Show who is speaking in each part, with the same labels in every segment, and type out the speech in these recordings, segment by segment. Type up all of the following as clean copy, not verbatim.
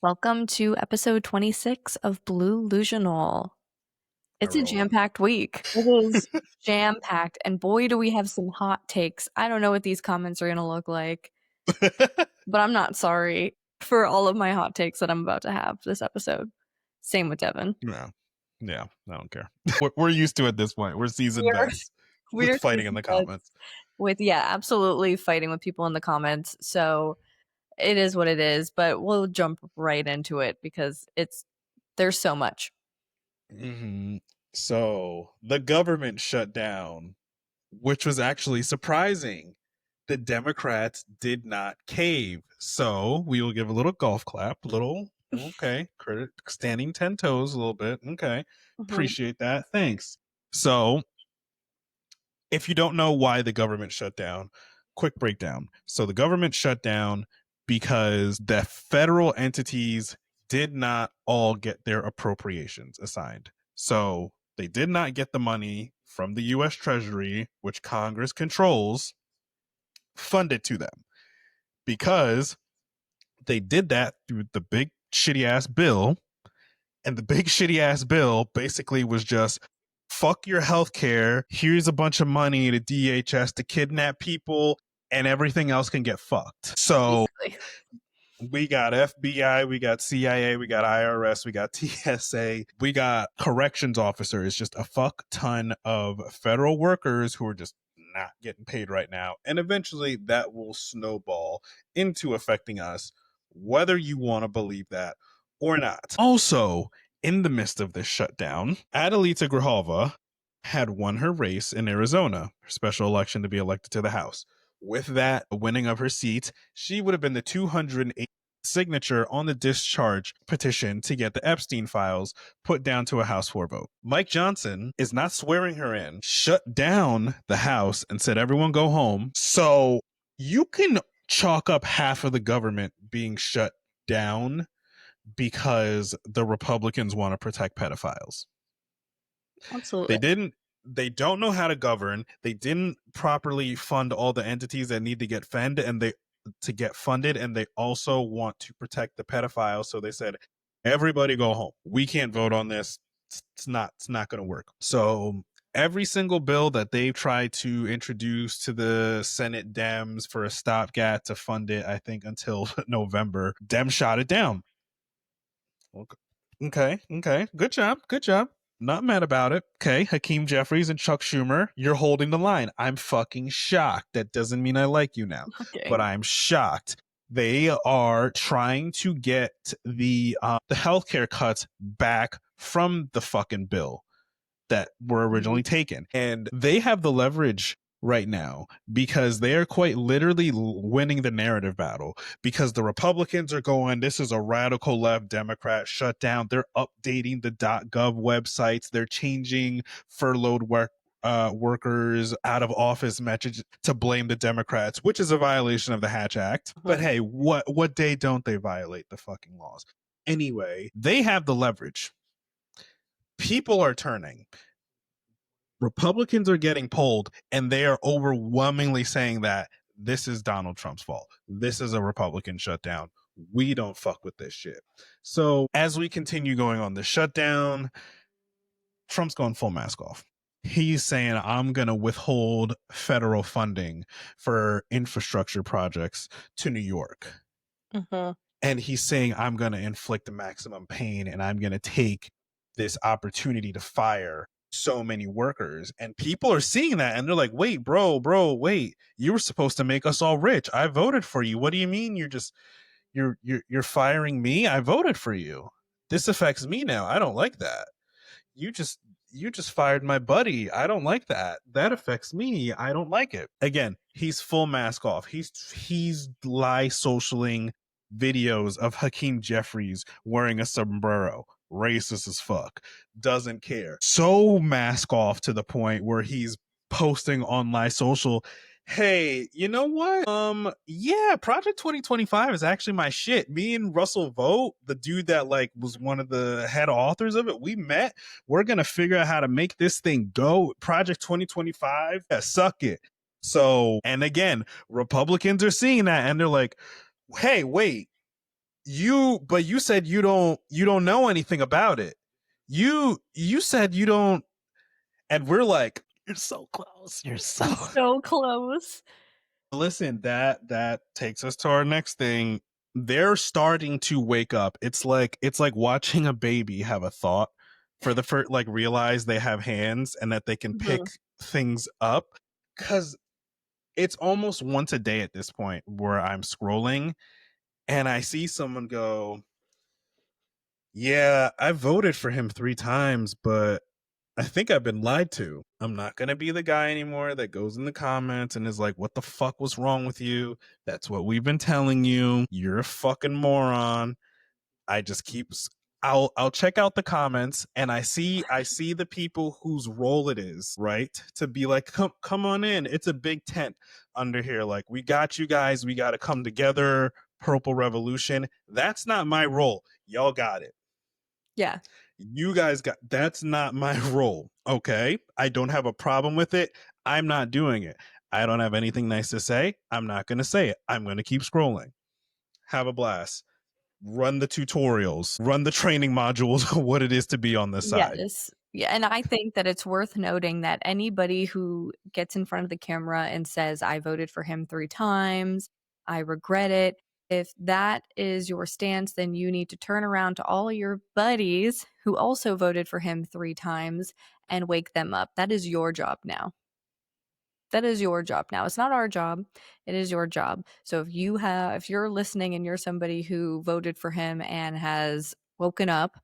Speaker 1: Welcome to episode 26 of Blue-Lusional. It's a jam-packed week. It is jam-packed, and boy, do we have some hot takes. I don't know what these comments are going to look like, but I'm not sorry for all of my hot takes that I'm about to have this episode. Same with Devin.
Speaker 2: Yeah, I don't care. We're used to it at this point. We're seasoned vets with fighting in the comments.
Speaker 1: Absolutely fighting with people in the comments. So it is what it is, but we'll jump right into it because there's so much.
Speaker 2: Mm-hmm. So the government shut down, which was actually surprising. The Democrats did not cave. So we will give a little golf clap, okay, credit, standing 10 toes a little bit. Okay, appreciate that. Thanks. So if you don't know why the government shut down, quick breakdown. So the government shut down because the federal entities did not all get their appropriations assigned. So they did not get the money from the U.S. Treasury, which Congress controls, funded to them, because they did that through the big shitty ass bill. And the big shitty ass bill basically was just, fuck your healthcare. Here's a bunch of money to DHS to kidnap people, and everything else can get fucked. So we got FBI, we got CIA, we got IRS, we got TSA, we got corrections officers, just a fuck ton of federal workers who are just not getting paid right now. And eventually that will snowball into affecting us, whether you want to believe that or not. Also, in the midst of this shutdown, Adelita Grijalva had won her race in Arizona, her special election to be elected to the House. With that winning of her seat, she would have been the 208th signature on the discharge petition to get the Epstein files put down to a House floor vote. Mike Johnson is not swearing her in, shut down the House and said, everyone go home. So you can chalk up half of the government being shut down because the Republicans want to protect pedophiles.
Speaker 1: Absolutely.
Speaker 2: They don't know how to govern. They didn't properly fund all the entities that need to get funded, and they also want to protect the pedophiles. So they said, everybody go home. We can't vote on this. It's not going to work. So every single bill that they've tried to introduce to the Senate Dems for a stopgap to fund it, I think until November, Dems shot it down. Okay. Good job. Not mad about it. Okay, Hakeem Jeffries and Chuck Schumer, you're holding the line. I'm fucking shocked. That doesn't mean I like you now, but I'm shocked. They are trying to get the healthcare cuts back from the fucking bill that were originally taken, and they have the leverage right now because they are quite literally winning the narrative battle, because the Republicans are going, this is a radical left Democrat shutdown. They're updating the .gov websites. They're changing furloughed workers out of office message to blame the Democrats, which is a violation of the Hatch Act. But hey, what day don't they violate the fucking laws? Anyway, they have the leverage. People are turning. Republicans are getting polled, and they are overwhelmingly saying that this is Donald Trump's fault. This is a Republican shutdown. We don't fuck with this shit. So as we continue going on the shutdown, Trump's going full mask off. He's saying, I'm going to withhold federal funding for infrastructure projects to New York. And he's saying, I'm going to inflict the maximum pain, and I'm going to take this opportunity to fire so many workers. And people are seeing that, and they're like, wait, bro, wait, you were supposed to make us all rich. I voted for you. What do you mean you're firing me? I voted for you. This affects me now. I don't like that. You just fired my buddy. I don't like that. That affects me. I don't like it. Again, he's full mask off. He's lie socialing videos of Hakeem Jeffries wearing a sombrero. Racist as fuck. Doesn't care. So mask off to the point where he's posting on Lie Social, hey, you know what? Yeah, Project 2025 is actually my shit. Me and Russell Vogt, the dude that was one of the head authors of it, we met. We're gonna figure out how to make this thing go. Project 2025, yeah, suck it. So, and again, Republicans are seeing that, and they're like, hey, wait, but you said you don't know anything about it. You said you don't, and we're like, you're so close. You're so
Speaker 1: so close.
Speaker 2: Listen, that takes us to our next thing. They're starting to wake up. It's like watching a baby have a thought for the first, like realize they have hands and that they can pick things up. Cause it's almost once a day at this point where I'm scrolling and I see someone go, yeah, I voted for him 3 times, but I think I've been lied to. I'm not going to be the guy anymore that goes in the comments and is like, what the fuck was wrong with you? That's what we've been telling you. You're a fucking moron. I just keep I'll check out the comments and I see the people whose role it is, right? To be like, come on in. It's a big tent under here. Like, we got you guys. We got to come together. Purple Revolution. That's not my role. Y'all got it.
Speaker 1: Yeah.
Speaker 2: You guys got, that's not my role. Okay. I don't have a problem with it. I'm not doing it. I don't have anything nice to say. I'm not going to say it. I'm going to keep scrolling. Have a blast. Run the tutorials, run the training modules, what it is to be on this side.
Speaker 1: Yes. Yeah, and I think that it's worth noting that anybody who gets in front of the camera and says, I voted for him 3 times, I regret it, if that is your stance, then you need to turn around to all your buddies who also voted for him 3 times and wake them up. That is your job now. That is your job now. It's not our job. It is your job. So if you're listening and you're somebody who voted for him and has woken up,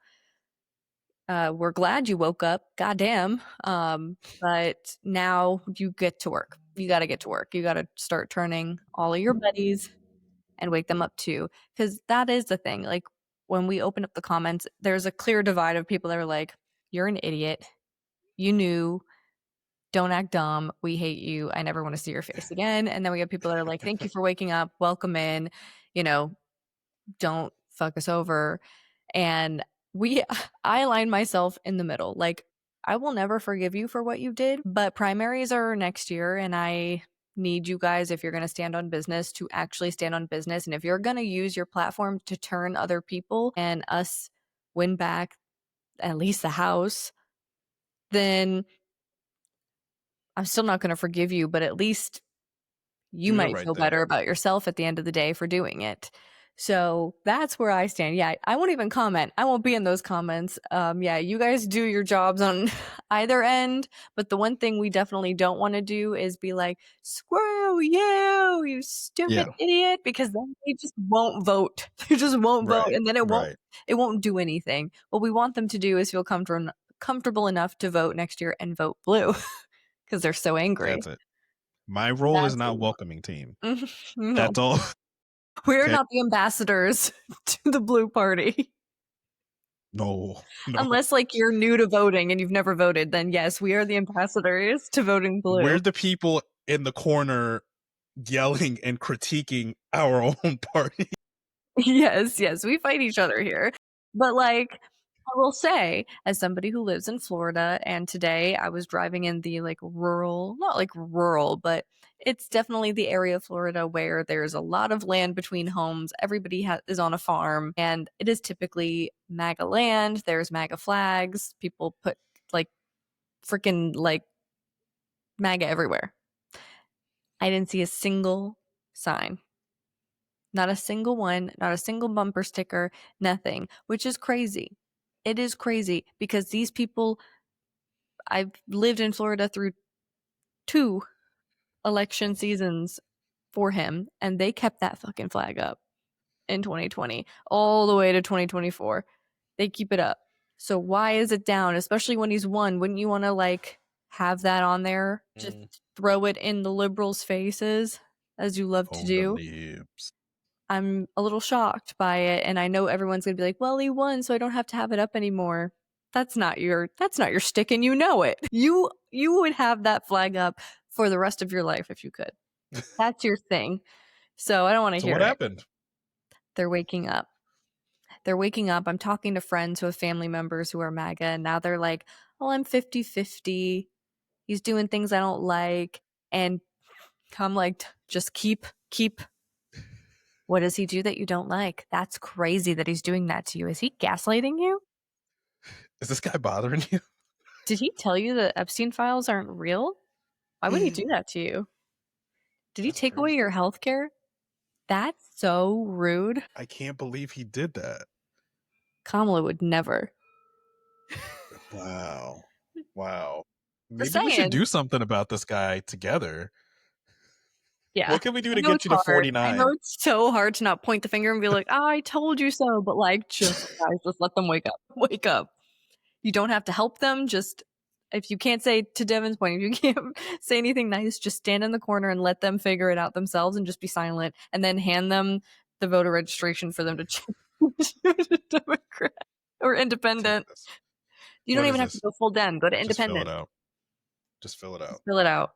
Speaker 1: we're glad you woke up. Goddamn. But now you get to work. You got to get to work. You got to start turning all of your buddies and wake them up too. Because that is the thing. Like, when we open up the comments, there's a clear divide of people that are like, you're an idiot. You knew. Don't act dumb. We hate you. I never want to see your face again. And then we have people that are like, thank you for waking up. Welcome in. You know, don't fuck us over. And I align myself in the middle. Like, I will never forgive you for what you did, but primaries are next year, and I need you guys, if you're going to stand on business, to actually stand on business. And if you're going to use your platform to turn other people and us win back at least the House, then I'm still not going to forgive you, but at least you
Speaker 2: Do the
Speaker 1: might
Speaker 2: right
Speaker 1: feel
Speaker 2: thing.
Speaker 1: better about yourself at the end of the day for doing it. So that's where I stand. Yeah, I won't even comment. I won't be in those comments. Yeah, you guys do your jobs on either end, but the one thing we definitely don't want to do is be like, screw you, you stupid idiot, because then they just won't vote. They just won't vote,
Speaker 2: Right.
Speaker 1: and then
Speaker 2: Right.
Speaker 1: it won't do anything. What we want them to do is feel comfortable enough to vote next year and vote blue because they're so angry.
Speaker 2: That's it. My role is
Speaker 1: That's
Speaker 2: not
Speaker 1: what we
Speaker 2: welcoming team.
Speaker 1: want. No.
Speaker 2: That's all.
Speaker 1: We're
Speaker 2: Okay.
Speaker 1: not the ambassadors to the blue party.
Speaker 2: No.
Speaker 1: Unless, like, you're new to voting and you've never voted, then yes, we are the ambassadors to voting blue.
Speaker 2: We're the people in the corner yelling and critiquing our own party.
Speaker 1: Yes, we fight each other here. But, like, I will say, as somebody who lives in Florida, and today I was driving in the, like, rural, not like rural, but it's definitely the area of Florida where there's a lot of land between homes. Everybody is on a farm, and it is typically MAGA land. There's MAGA flags. People put, like, freaking, like, MAGA everywhere. I didn't see a single sign. Not a single one, not a single bumper sticker, nothing, which is crazy. It is crazy because these people, I've lived in Florida through 2 election seasons for him, and they kept that fucking flag up in 2020 all the way to 2024. They keep it up. So why is it down, especially when he's won? Wouldn't you want to, like, have that on there? Just throw it in the liberals' faces, as you love to
Speaker 2: On the
Speaker 1: do.
Speaker 2: lips.
Speaker 1: I'm a little shocked by it, and I know everyone's gonna be like, well, he won, so I don't have to have it up anymore. That's not your stick, and you know it. You would have that flag up for the rest of your life if you could. That's your thing. So I don't want to
Speaker 2: So
Speaker 1: hear
Speaker 2: what
Speaker 1: it.
Speaker 2: happened?
Speaker 1: They're waking up. They're waking up. I'm talking to friends who have family members who are MAGA, and now they're like, oh, I'm 50-50. He's doing things I don't like. And I'm like, just keep What does he do that you don't like? That's crazy that he's doing that to you. Is he gaslighting you?
Speaker 2: Is this guy bothering you?
Speaker 1: Did he tell you the Epstein files aren't real? Why would he do that to you? Did he
Speaker 2: That's
Speaker 1: take away
Speaker 2: crazy.
Speaker 1: your health care? That's so rude.
Speaker 2: I can't believe he did that.
Speaker 1: Kamala would never.
Speaker 2: Wow. Wow.
Speaker 1: Just
Speaker 2: Maybe we should
Speaker 1: saying.
Speaker 2: do something about this guy together.
Speaker 1: Yeah.
Speaker 2: What can we do
Speaker 1: I
Speaker 2: to
Speaker 1: know
Speaker 2: get
Speaker 1: it's
Speaker 2: you to
Speaker 1: hard. I know
Speaker 2: 49?
Speaker 1: it's so hard to not point the finger and be like, "I told you so," but, like, just guys, just let them wake up. Wake up. You don't have to help them, just if you can't say to Devin's point, if you can't say anything nice, just stand in the corner and let them figure it out themselves and just be silent, and then hand them the voter registration for them to change to Democrat or
Speaker 2: Take
Speaker 1: independent.
Speaker 2: this.
Speaker 1: You don't
Speaker 2: What is
Speaker 1: even have to
Speaker 2: this?
Speaker 1: go full Dem, go to
Speaker 2: Just fill it
Speaker 1: independent.
Speaker 2: out. Just fill it out.
Speaker 1: Just fill it out.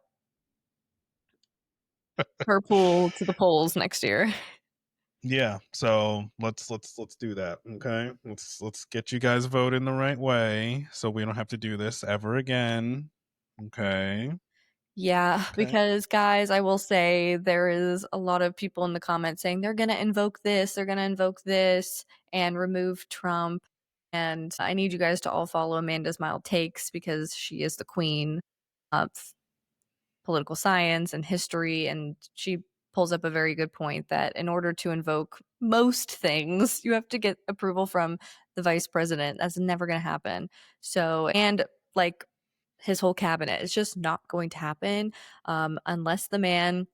Speaker 1: Carpool to the polls next year.
Speaker 2: Yeah, so let's do that. Okay, let's get you guys voting the right way, so we don't have to do this ever again. Okay.
Speaker 1: Yeah,
Speaker 2: Okay.
Speaker 1: because guys, I will say there is a lot of people in the comments saying they're going to invoke this, they're going to invoke this, and remove Trump. And I need you guys to all follow Amanda's Mild Takes because she is the queen of political science and history. And she pulls up a very good point that in order to invoke most things, you have to get approval from the vice president. That's never going to happen. So, and like his whole cabinet, it's just not going to happen unless the man,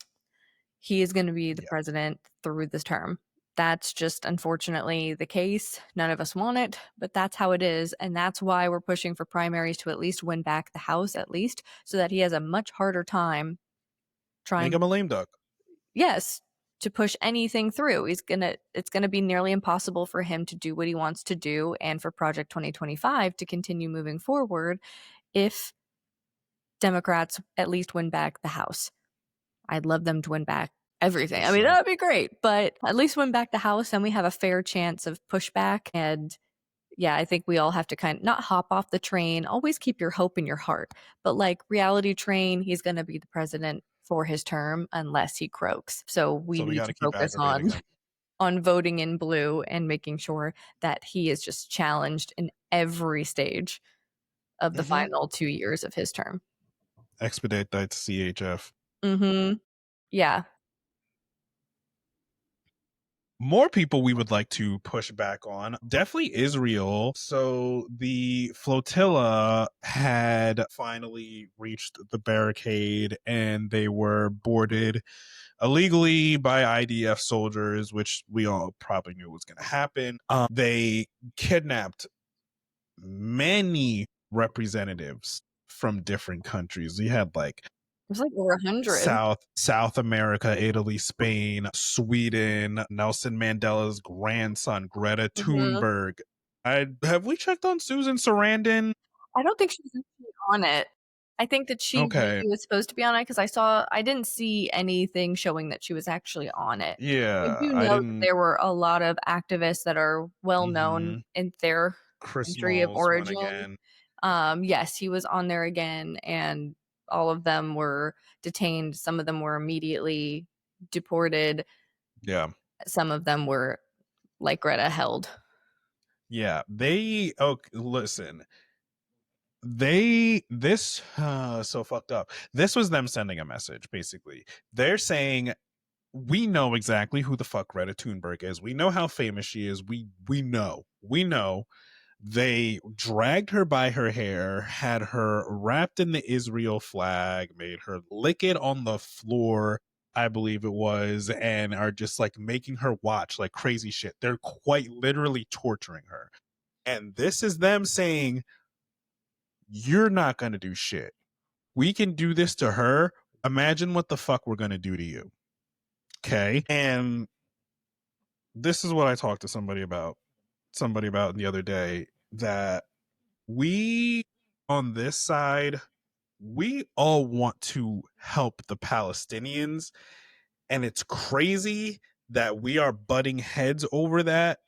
Speaker 1: he is going to be the
Speaker 2: Yeah.
Speaker 1: president through this term. That's just unfortunately the case. None of us want it, but that's how it is. And that's why we're pushing for primaries to at least win back the House, at least, so that he has a much harder time
Speaker 2: Make
Speaker 1: trying,
Speaker 2: him a lame duck.
Speaker 1: yes, to push anything through. It's gonna be nearly impossible for him to do what he wants to do and for Project 2025 to continue moving forward if Democrats at least win back the House. I'd love them to win back everything.
Speaker 2: For
Speaker 1: I mean,
Speaker 2: sure.
Speaker 1: that'd be great, but at least win back the House and we have a fair chance of pushback. And yeah, I think we all have to kind of not hop off the train, always keep your hope in your heart, but like reality train, he's going to be the president for his term unless he croaks. So we
Speaker 2: So we
Speaker 1: need
Speaker 2: got
Speaker 1: to
Speaker 2: to keep
Speaker 1: focus
Speaker 2: aggravating him.
Speaker 1: on voting in blue and making sure that he is just challenged in every stage of the
Speaker 2: Mm-hmm.
Speaker 1: final 2 years of his term.
Speaker 2: Expedite that to CHF.
Speaker 1: Mhm. Yeah.
Speaker 2: More people we would like to push back on. Definitely Israel. So the flotilla had finally reached the barricade and they were boarded illegally by IDF soldiers, which we all probably knew was going to happen. They kidnapped many representatives from different countries. We had like
Speaker 1: There's like over 100.
Speaker 2: South America, Italy, Spain, Sweden, Nelson Mandela's grandson, Greta
Speaker 1: Mhm.
Speaker 2: Thunberg. Have we checked on Susan Sarandon?
Speaker 1: I don't think she was actually on it. I think that she
Speaker 2: Okay.
Speaker 1: maybe was supposed to be on it because I didn't see anything showing that she was actually on it. I
Speaker 2: Yeah,
Speaker 1: do
Speaker 2: I
Speaker 1: know that
Speaker 2: didn't.
Speaker 1: there were a lot of activists that are well known
Speaker 2: Mm-hmm.
Speaker 1: in their
Speaker 2: Chris
Speaker 1: country of
Speaker 2: Smalls went
Speaker 1: origin.
Speaker 2: again.
Speaker 1: Yes, he was on there again, and all of them were detained. Some of them were immediately deported.
Speaker 2: Yeah.
Speaker 1: Some of them were, like Greta, held.
Speaker 2: Yeah. Listen. So fucked up. This was them sending a message, basically. They're saying we know exactly who the fuck Greta Thunberg is. We know how famous she is. We know. We know. They dragged her by her hair, had her wrapped in the Israel flag, made her lick it on the floor, I believe it was, and are just like making her watch like crazy shit. They're quite literally torturing her. And this is them saying, you're not going to do shit. We can do this to her. Imagine what the fuck we're going to do to you. Okay. And this is what I talked to somebody about the other day, that we on this side, we all want to help the Palestinians. And it's crazy that we are butting heads over that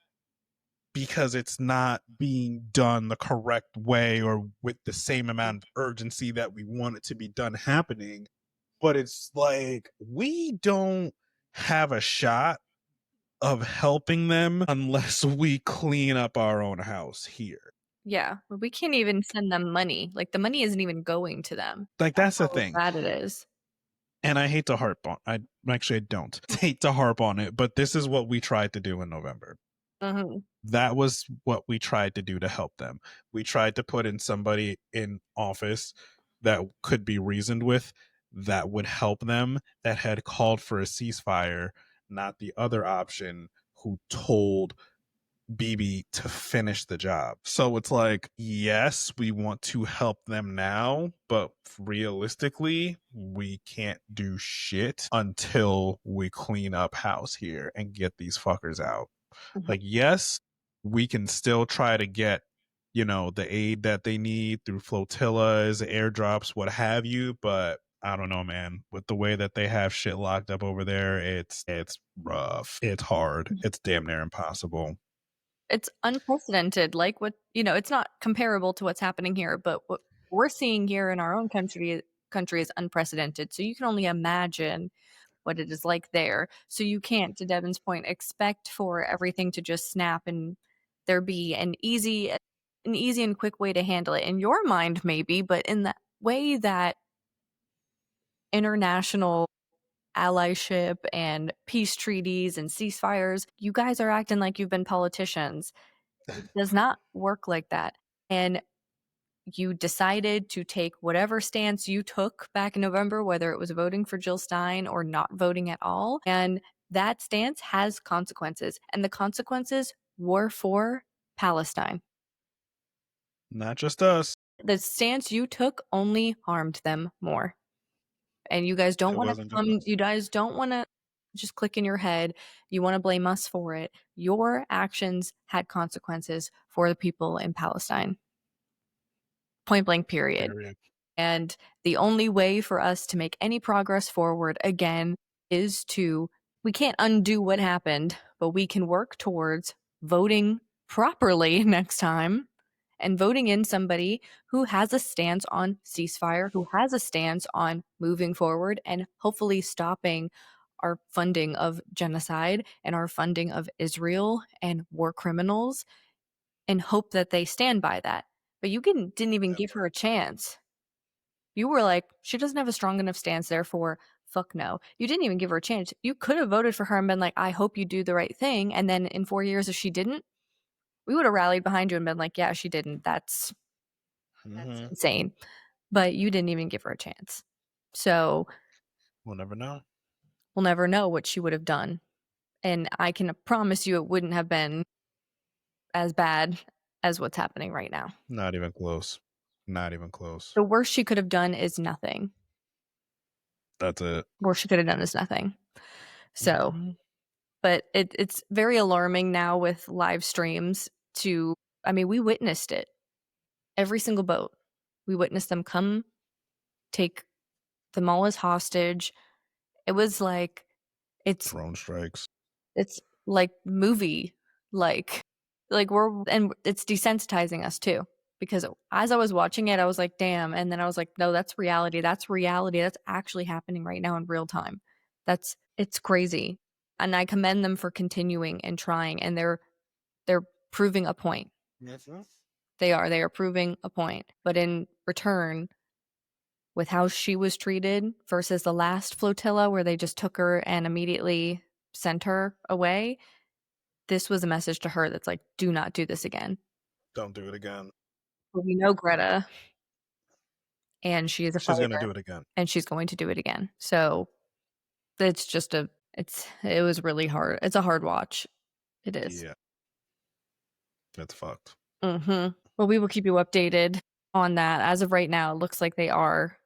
Speaker 2: because it's not being done the correct way or with the same amount of urgency that we want it to be done happening. But it's like, we don't have a shot of helping them unless we clean up our own house here.
Speaker 1: Yeah, we can't even send them money. Like, the money isn't even going to them.
Speaker 2: Like,
Speaker 1: That's
Speaker 2: that's the
Speaker 1: how
Speaker 2: thing.
Speaker 1: bad it is.
Speaker 2: And I hate to harp on I don't hate to harp on it, but this is what we tried to do in November.
Speaker 1: Mhm.
Speaker 2: That was what we tried to do to help them. We tried to put in somebody in office that could be reasoned with, that would help them, that had called for a ceasefire, not the other option who told Bibi to finish the job. So it's like, yes, we want to help them now, but realistically, we can't do shit until we clean up house here and get these fuckers out.
Speaker 1: Mhm.
Speaker 2: Like, yes, we can still try to get, the aid that they need through flotillas, airdrops, what have you, but I don't know, man. With the way that they have shit locked up over there, it's rough. It's hard. It's damn near impossible.
Speaker 1: It's unprecedented, like, it's not comparable to what's happening here, but what we're seeing here in our own country is unprecedented, so you can only imagine what it is like there. So you can't, to Devin's point, expect for everything to just snap and there be an easy and quick way to handle it. In your mind, maybe, but in the way that international allyship and peace treaties and ceasefires, you guys are acting like you've been politicians. It does not work like that. And you decided to take whatever stance you took back in November, whether it was voting for Jill Stein or not voting at all. And that stance has consequences. And the consequences were for Palestine.
Speaker 2: Not just us.
Speaker 1: The stance you took only harmed them more. And you guys don't
Speaker 2: It
Speaker 1: want to
Speaker 2: wasn't just
Speaker 1: come,
Speaker 2: us.
Speaker 1: you guys don't want to just click in your head. You want to blame us for it. Your actions had consequences for the people in Palestine. Point blank, period.
Speaker 2: Period.
Speaker 1: And the only way for us to make any progress forward again is we can't undo what happened, but we can work towards voting properly next time and voting in somebody who has a stance on ceasefire, who has a stance on moving forward and hopefully stopping our funding of genocide and our funding of Israel and war criminals, and hope that they stand by that. But you didn't even give her a chance. You were like, she doesn't have a strong enough stance, therefore, fuck no. You didn't even give her a chance. You could have voted for her and been like, I hope you do the right thing. And then in 4 years, if she didn't, we would have rallied behind you and been like, yeah, she didn't. That's
Speaker 2: Mm-hmm.
Speaker 1: insane. But you didn't even give her a chance. So
Speaker 2: We'll never know.
Speaker 1: we'll never know what she would have done. And I can promise you it wouldn't have been as bad as what's happening right now.
Speaker 2: Not even close. Not even close.
Speaker 1: The worst she could have done is nothing.
Speaker 2: That's it.
Speaker 1: Worst she could have done is nothing. So,
Speaker 2: Mm-hmm.
Speaker 1: but it's very alarming now with live streams I mean, we witnessed it. Every single boat. We witnessed them come, take them all as hostage. It was like it's
Speaker 2: Drone strikes.
Speaker 1: it's like movie like and it's desensitizing us too, because as I was watching it I was like damn, and then I was like no, that's reality, that's actually happening right now in real time. It's crazy, and I commend them for continuing and trying, and they're proving a point.
Speaker 2: Mm-hmm.
Speaker 1: They are proving a point, but in return, with how she was treated versus the last flotilla where they just took her and immediately sent her away, this was a message to her that's like, do not do this again.
Speaker 2: Don't do it again.
Speaker 1: But we know Greta, and she is a
Speaker 2: She's gonna
Speaker 1: fighter,
Speaker 2: do it again.
Speaker 1: and she's going to do it again. So it's just it was really hard. It's a hard watch. It is.
Speaker 2: Yeah. That's fucked.
Speaker 1: Well, we will keep you updated on that. As of right now, it looks like they are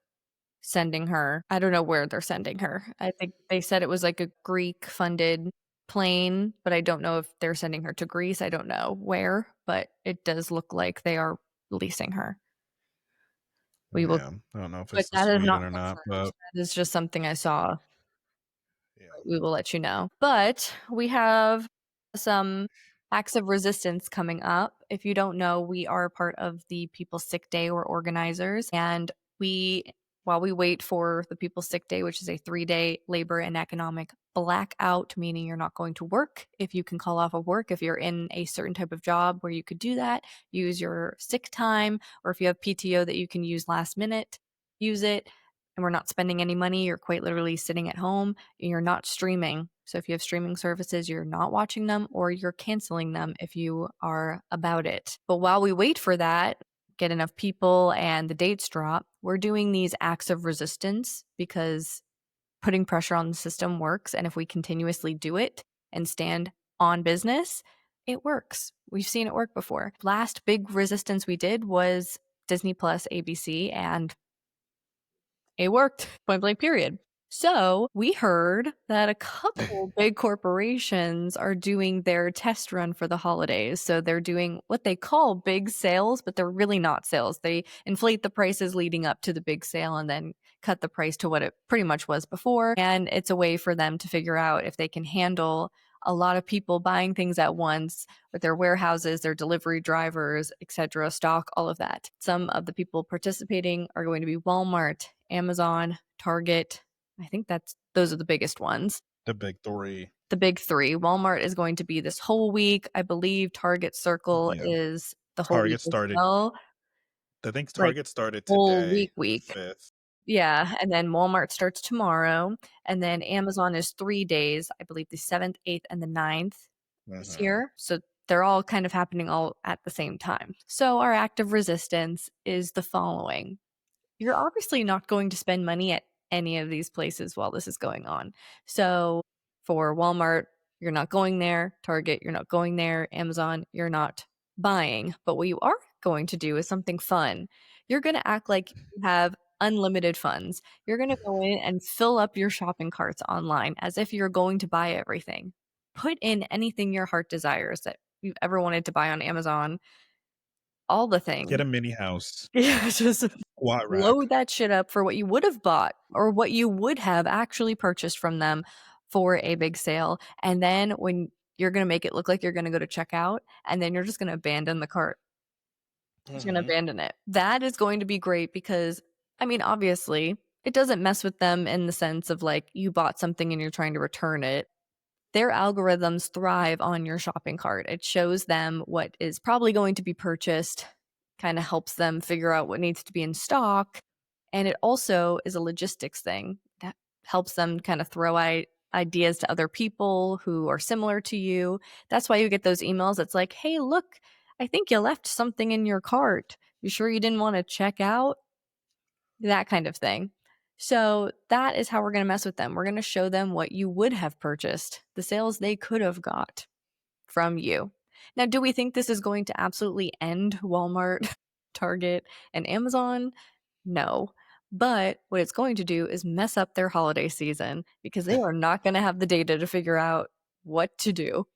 Speaker 1: sending her. I don't know where they're sending her. I think they said it was like a Greek funded plane, but I don't know if they're sending her to Greece. I don't know where, but it does look like they are releasing her. We will,
Speaker 2: Yeah. I don't know if
Speaker 1: but
Speaker 2: it's to
Speaker 1: that is
Speaker 2: Sweden
Speaker 1: not
Speaker 2: or not,
Speaker 1: confirmed.
Speaker 2: but
Speaker 1: That is just something I saw.
Speaker 2: yeah.
Speaker 1: We will let you know. But we have some acts of resistance coming up. If you don't know, we are part of the People's Sick Day. We're organizers, and we while we wait for the People's Sick Day, which is a 3-day labor and economic blackout, meaning you're not going to work. If you can call off of work, if you're in a certain type of job where you could do that, use your sick time, or if you have PTO that you can use last minute, use it. And we're not spending any money. You're quite literally sitting at home and you're not streaming. So if you have streaming services, you're not watching them or you're canceling them if you are about it. But while we wait for that, get enough people and the dates drop, we're doing these acts of resistance because putting pressure on the system works. And if we continuously do it and stand on business, it works. We've seen it work before. Last big resistance we did was Disney Plus ABC, and it worked, point blank, period. So we heard that a couple big corporations are doing their test run for the holidays. So they're doing what they call big sales, but they're really not sales. They inflate the prices leading up to the big sale and then cut the price to what it pretty much was before. And it's a way for them to figure out if they can handle a lot of people buying things at once with their warehouses, their delivery drivers, etc., stock, all of that. Some of the people participating are going to be Walmart, Amazon, Target. I think those are the biggest ones.
Speaker 2: The big three.
Speaker 1: The big three. Walmart is going to be this whole week. I believe Target Circle is the whole week
Speaker 2: Target
Speaker 1: as
Speaker 2: started.
Speaker 1: well.
Speaker 2: I think
Speaker 1: Like
Speaker 2: Target started
Speaker 1: whole
Speaker 2: today, the
Speaker 1: week.
Speaker 2: 5th.
Speaker 1: Yeah, and then Walmart starts tomorrow, and then Amazon is 3 days, I believe the 7th, 8th, and the 9th this year. So they're all kind of happening all at the same time. So our act of resistance is the following. You're obviously not going to spend money at any of these places while this is going on. So for Walmart, you're not going there. Target, you're not going there. Amazon, you're not buying. But what you are going to do is something fun. You're going to act like you have unlimited funds. You're going to go in and fill up your shopping carts online as if you're going to buy everything. Put in anything your heart desires that you've ever wanted to buy on Amazon, all the things.
Speaker 2: Get a mini house.
Speaker 1: Yeah, just
Speaker 2: Squat rack.
Speaker 1: load that shit up for what you would have bought or what you would have actually purchased from them for a big sale. And then when you're going to make it look like you're going to go to checkout, and then you're just going to abandon the cart. Just going to abandon it. That is going to be great because, I mean, obviously, it doesn't mess with them in the sense of like you bought something and you're trying to return it. Their algorithms thrive on your shopping cart. It shows them what is probably going to be purchased, kind of helps them figure out what needs to be in stock. And it also is a logistics thing that helps them kind of throw out ideas to other people who are similar to you. That's why you get those emails that's like, hey, look, I think you left something in your cart. You sure you didn't want to check out? That kind of thing. So that is how we're going to mess with them. We're going to show them what you would have purchased, the sales they could have got from you. Now, do we think this is going to absolutely end Walmart, Target, and Amazon? No. But what it's going to do is mess up their holiday season because they are not going to have the data to figure out what to do.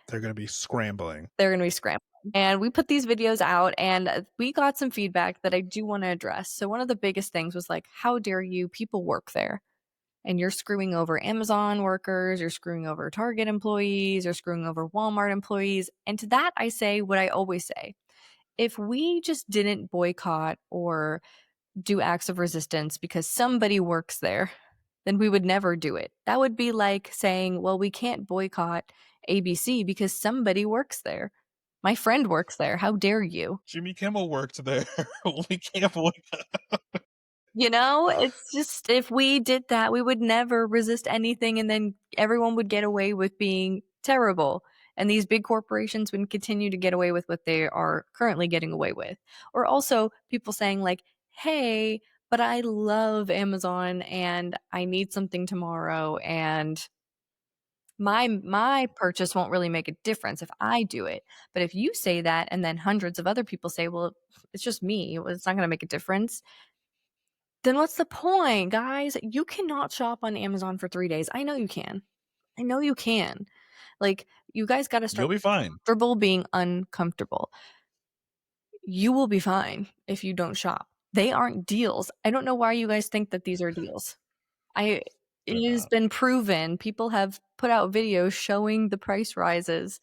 Speaker 2: They're going to be scrambling.
Speaker 1: They're going to be scrambling. And we put these videos out and we got some feedback that I do want to address. So one of the biggest things was like, how dare you? People work there. And you're screwing over Amazon workers, you're screwing over Target employees, you're screwing over Walmart employees. And to that, I say what I always say. If we just didn't boycott or do acts of resistance because somebody works there, then we would never do it. That would be like saying, well, we can't boycott ABC because somebody works there. My friend works there. How dare you?
Speaker 2: Jimmy Kimmel worked there. We can't boycott.
Speaker 1: You know, it's just if we did that, we would never resist anything and then everyone would get away with being terrible. And these big corporations would continue to get away with what they are currently getting away with. Or also people saying like, hey, but I love Amazon and I need something tomorrow and my purchase won't really make a difference if I do it. But if you say that and then hundreds of other people say, well, it's just me, well, it's not going to make a difference, then what's the point, guys? You cannot shop on Amazon for 3 days. I know you can. I know you can. Like, you guys got to start
Speaker 2: You'll be fine.
Speaker 1: comfortable being uncomfortable. You will be fine if you don't shop. They aren't deals. I don't know why you guys think that these are deals. It has been proven. People have put out videos showing the price rises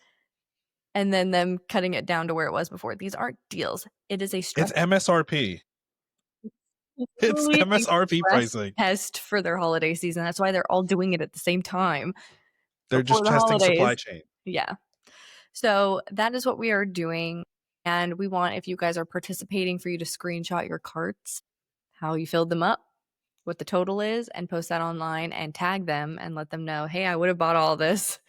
Speaker 1: and then them cutting it down to where it was before. These aren't deals. It is a stress.
Speaker 2: It's MSRP. It's
Speaker 1: literally an
Speaker 2: MSRP
Speaker 1: express
Speaker 2: pricing.
Speaker 1: test for their holiday season. That's why they're all doing it at the same time
Speaker 2: They're
Speaker 1: before
Speaker 2: just
Speaker 1: the
Speaker 2: testing
Speaker 1: holidays.
Speaker 2: supply chain.
Speaker 1: Yeah. So that is what we are doing. And we want, if you guys are participating, for you to screenshot your carts, how you filled them up, what the total is, and post that online and tag them and let them know, hey, I would have bought all this.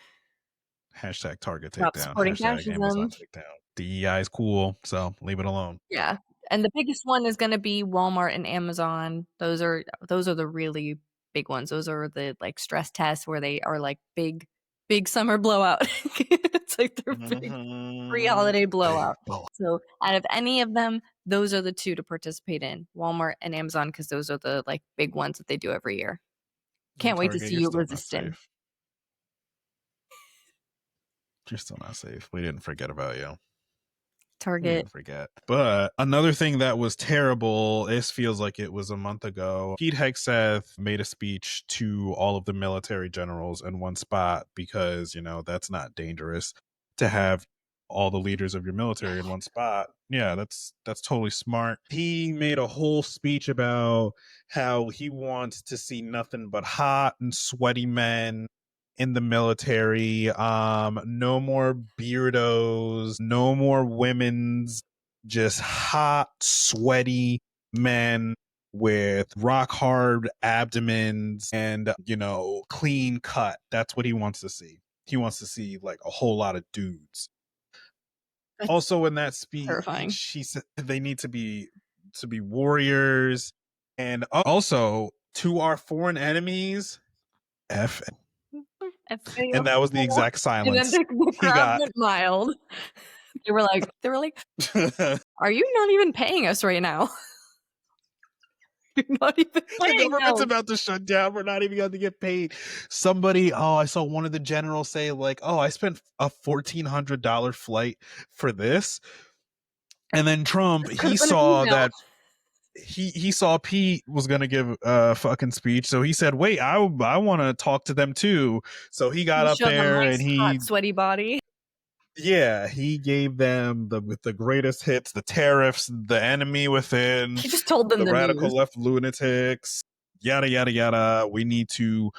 Speaker 2: Hashtag Target
Speaker 1: Stop
Speaker 2: takedown.
Speaker 1: supporting
Speaker 2: Hashtag Amazon
Speaker 1: fascism.
Speaker 2: takedown. DEI is cool, so leave it alone.
Speaker 1: Yeah. And the biggest one is going to be Walmart and Amazon. Those are the really big ones. Those are the like stress tests where they are like big summer blowout. It's like their big pre-holiday blowout. So out of any of them, those are the two to participate in, Walmart and Amazon, because those are the like big ones that they do every year. Can't wait to
Speaker 2: Target,
Speaker 1: see
Speaker 2: you're
Speaker 1: you
Speaker 2: still not
Speaker 1: resisting.
Speaker 2: safe. You're still not safe. We didn't forget about you.
Speaker 1: Target.
Speaker 2: Forget. But another thing that was terrible, this feels like it was a month ago. Pete Hegseth made a speech to all of the military generals in one spot because, that's not dangerous to have all the leaders of your military in one spot. Yeah, that's totally smart. He made a whole speech about how he wants to see nothing but hot and sweaty men in the military. No more beardos, no more women's, just hot, sweaty men with rock hard abdomens and, clean cut. That's what he wants to see. He wants to see like a whole lot of dudes.
Speaker 1: That's
Speaker 2: Also in that
Speaker 1: terrifying.
Speaker 2: speech, he said they need to be warriors. And also to our foreign enemies, F. And that was the exact
Speaker 1: And then
Speaker 2: silence
Speaker 1: the
Speaker 2: he
Speaker 1: crowd
Speaker 2: got.
Speaker 1: went mild. They were like, are you not even paying us right now? You're not even
Speaker 2: The
Speaker 1: paying
Speaker 2: government's
Speaker 1: us.
Speaker 2: about to shut down. We're not even going to get paid. Somebody, I saw one of the generals say like, I spent a $1,400 flight for this. And then Trump,
Speaker 1: This could
Speaker 2: he
Speaker 1: have been an
Speaker 2: saw
Speaker 1: email.
Speaker 2: that he saw Pete was going to give a fucking speech. So he said, wait, I want to talk to them too. So he got
Speaker 1: He
Speaker 2: up
Speaker 1: showed them
Speaker 2: there
Speaker 1: my
Speaker 2: and
Speaker 1: hot, sweaty body.
Speaker 2: he gave them the greatest hits, the tariffs, the enemy within,
Speaker 1: He just told them
Speaker 2: the
Speaker 1: the
Speaker 2: radical
Speaker 1: news.
Speaker 2: left lunatics, yada yada yada. We need to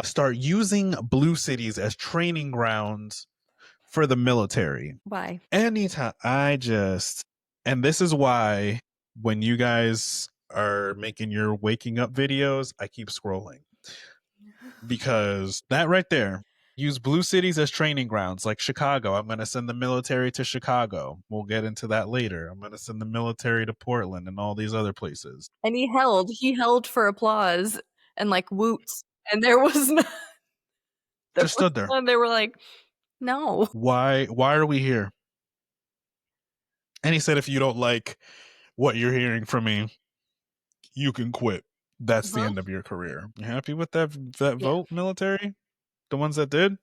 Speaker 2: start using blue cities as training grounds for the military.
Speaker 1: Why?
Speaker 2: Anytime and this is why when you guys are making your waking up videos, I keep scrolling. Because that right there, use blue cities as training grounds, like Chicago. I'm going to send the military to Chicago. We'll get into that later. I'm going to send the military to Portland and all these other places.
Speaker 1: And he held for applause and like woots. And there was no,
Speaker 2: Just stood there.
Speaker 1: and they were like, no.
Speaker 2: Why are we here? And he said, if you don't like what you're hearing from me, you can quit. That's the end of your career. You happy with that vote, military? The ones that did?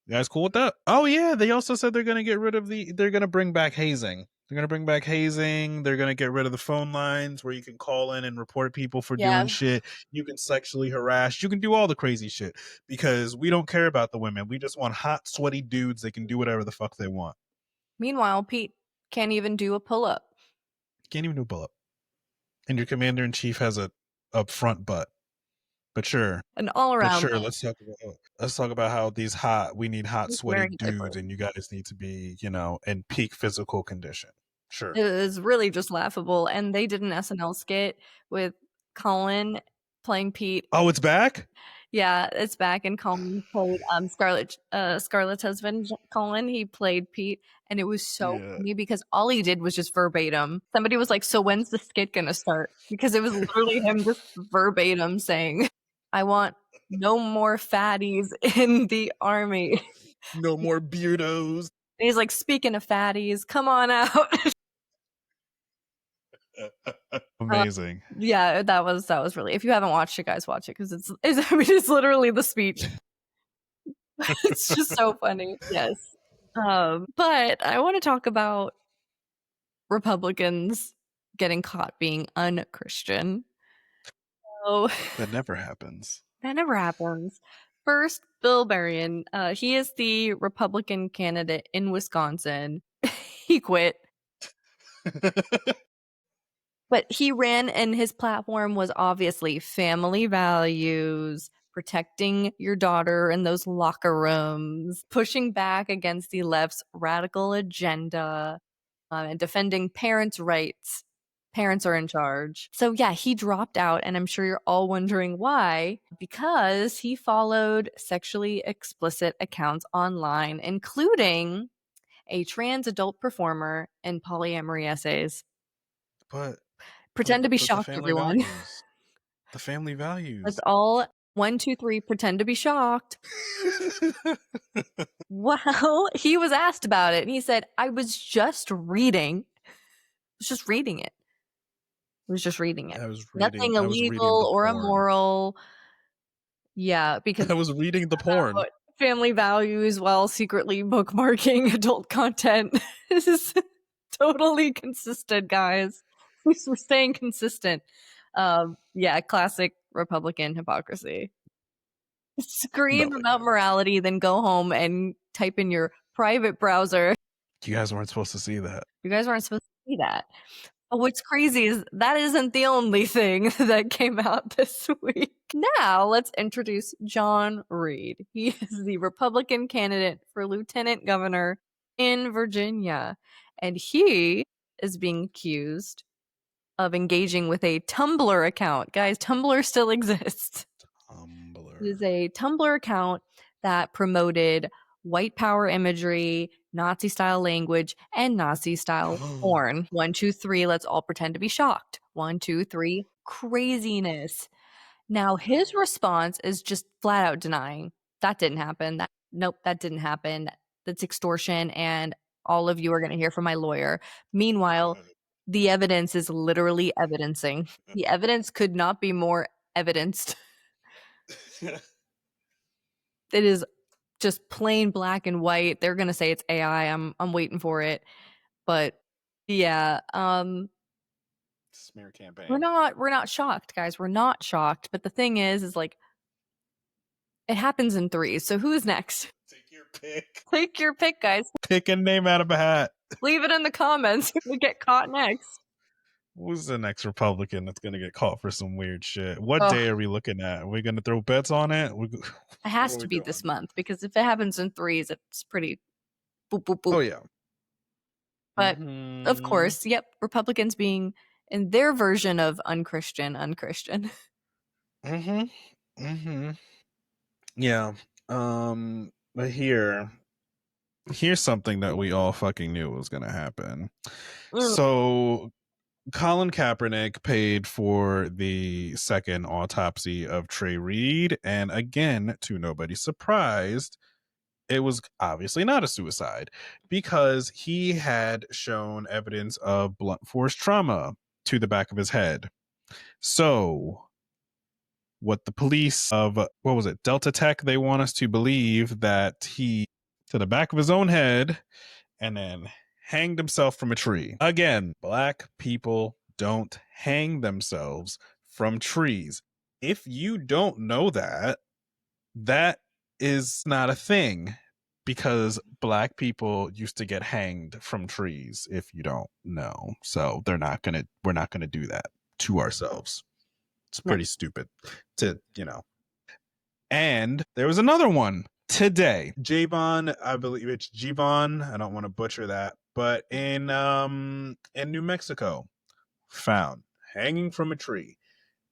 Speaker 2: You guys cool with that? Oh yeah, they also said they're gonna get rid of they're gonna bring back hazing. They're gonna bring back hazing. They're gonna get rid of the phone lines where you can call in and report people for doing shit. You can sexually harass. You can do all the crazy shit because we don't care about the women. We just want hot, sweaty dudes that can do whatever the fuck they want.
Speaker 1: Meanwhile, Pete can't even do a pull-up.
Speaker 2: Can't even do a pull-up. And your commander in chief has a front butt. But sure.
Speaker 1: An all-around.
Speaker 2: Sure, let's talk about how we need hot, sweaty dudes, and you guys need to be, in peak physical condition. Sure.
Speaker 1: It was really just laughable. And they did an SNL skit with Colin playing Pete.
Speaker 2: Oh, it's back?
Speaker 1: Yeah, it's back. And Colin played Scarlett's husband, Colin. He played Pete. And it was so funny because all he did was just verbatim. Somebody was like, so when's the skit gonna start? Because it was literally him just verbatim saying, I want no more fatties in the army.
Speaker 2: No more beardos.
Speaker 1: And he's like, speaking of fatties, come on out.
Speaker 2: Amazing.
Speaker 1: Yeah, that was really. If you haven't watched it, guys, watch it because it's literally the speech. It's just so funny. Yes. But I want to talk about Republicans getting caught being unchristian. So
Speaker 2: that never happens.
Speaker 1: That never happens. First, Bill Berrien. He is the Republican candidate in Wisconsin. He quit. But he ran, and his platform was obviously family values, protecting your daughter in those locker rooms, pushing back against the left's radical agenda, and defending parents' rights. Parents are in charge. So, yeah, he dropped out, and I'm sure you're all wondering why. Because he followed sexually explicit accounts online, including a trans adult performer in polyamory essays.
Speaker 2: But
Speaker 1: Pretend to be
Speaker 2: the
Speaker 1: shocked,
Speaker 2: family
Speaker 1: everyone.
Speaker 2: values. The family
Speaker 1: Let's
Speaker 2: values.
Speaker 1: all 1, 2, 3 pretend to be shocked. Well, he was asked about it and he said, I was just reading. I was just reading it. I was just reading it. Nothing
Speaker 2: I was reading the
Speaker 1: illegal or
Speaker 2: porn.
Speaker 1: immoral. Yeah, because
Speaker 2: I was reading the porn.
Speaker 1: family values while secretly bookmarking adult content. This is totally consistent, guys. We're staying consistent. Yeah, classic Republican hypocrisy. Scream
Speaker 2: But like,
Speaker 1: about morality, then go home and type in your private browser.
Speaker 2: you guys weren't supposed to see that.
Speaker 1: You guys weren't supposed to see that. But what's crazy is that isn't the only thing that came out this week. Now, let's introduce John Reed. He is the Republican candidate for lieutenant governor in Virginia. And he is being accused of engaging with a Tumblr account. Guys, Tumblr still exists. It is
Speaker 2: Tumblr.
Speaker 1: a Tumblr account that promoted white power imagery, Nazi style language, and Nazi style porn. 1, 2, 3, let's all pretend to be shocked. 1, 2, 3, craziness. Now his response is just flat out denying that didn't happen. Nope, that didn't happen. That's extortion, and all of you are going to hear from my lawyer. Meanwhile, the evidence is literally evidencing. The evidence could not be more evidenced. It is just plain black and white. They're gonna say it's AI. I'm waiting for it. But yeah,
Speaker 2: Smear campaign.
Speaker 1: we're not shocked, guys. We're not shocked. But the thing is like it happens in threes. So who's next?
Speaker 2: Take your pick.
Speaker 1: Take your pick, guys.
Speaker 2: Pick a name out of a hat.
Speaker 1: Leave it in the comments if we get caught next.
Speaker 2: Who's the next Republican that's gonna get caught for some weird shit? What
Speaker 1: Oh,
Speaker 2: day are we looking at? Are we gonna throw bets on it?
Speaker 1: it has to be this month because if it happens in threes, it's pretty boop boop boop.
Speaker 2: Oh yeah.
Speaker 1: But of course, yep, Republicans being in their version of unchristian.
Speaker 2: Yeah. But here's something that we all fucking knew was gonna happen. So Colin Kaepernick paid for the second autopsy of Trey Reed, and again, to nobody's surprise, it was obviously not a suicide because he had shown evidence of blunt force trauma to the back of his head. So, what the police of what was it, Delta Tech, they want us to believe that he to the back of his own head and then hanged himself from a tree. Again, black people don't hang themselves from trees. If you don't know that, that is not a thing because black people used to get hanged from trees if you don't know. So we're not going to do that to ourselves. It's pretty stupid to, And there was another one today. Javon, I believe it's Javon. I don't want to butcher that, but in New Mexico, found hanging from a tree.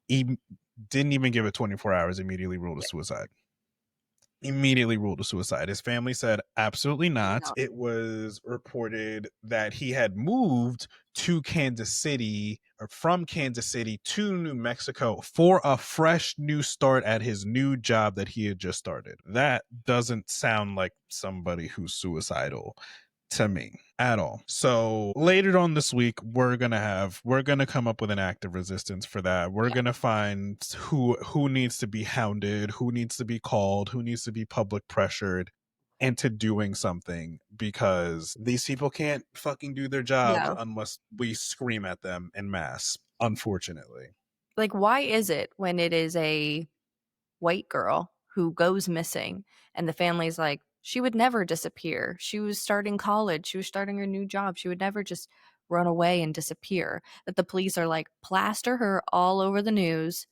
Speaker 2: He didn't even give it 24 hours. Immediately ruled a suicide. His family said absolutely not. No. It was reported that he had moved to Kansas City or from Kansas City to New Mexico for a fresh new start at his new job that he had just started. That doesn't sound like somebody who's suicidal to me at all. So later on this week, we're gonna come up with an act of resistance for that. We're gonna find who needs to be hounded, who needs to be called, who needs to be public pressured into doing something because these people can't fucking do their jobs unless we scream at them en masse, unfortunately.
Speaker 1: Like, why is it when it is a white girl who goes missing and the family's like, she would never disappear. She was starting college. She was starting her new job. She would never just run away and disappear. That the police are like, plaster her all over the news,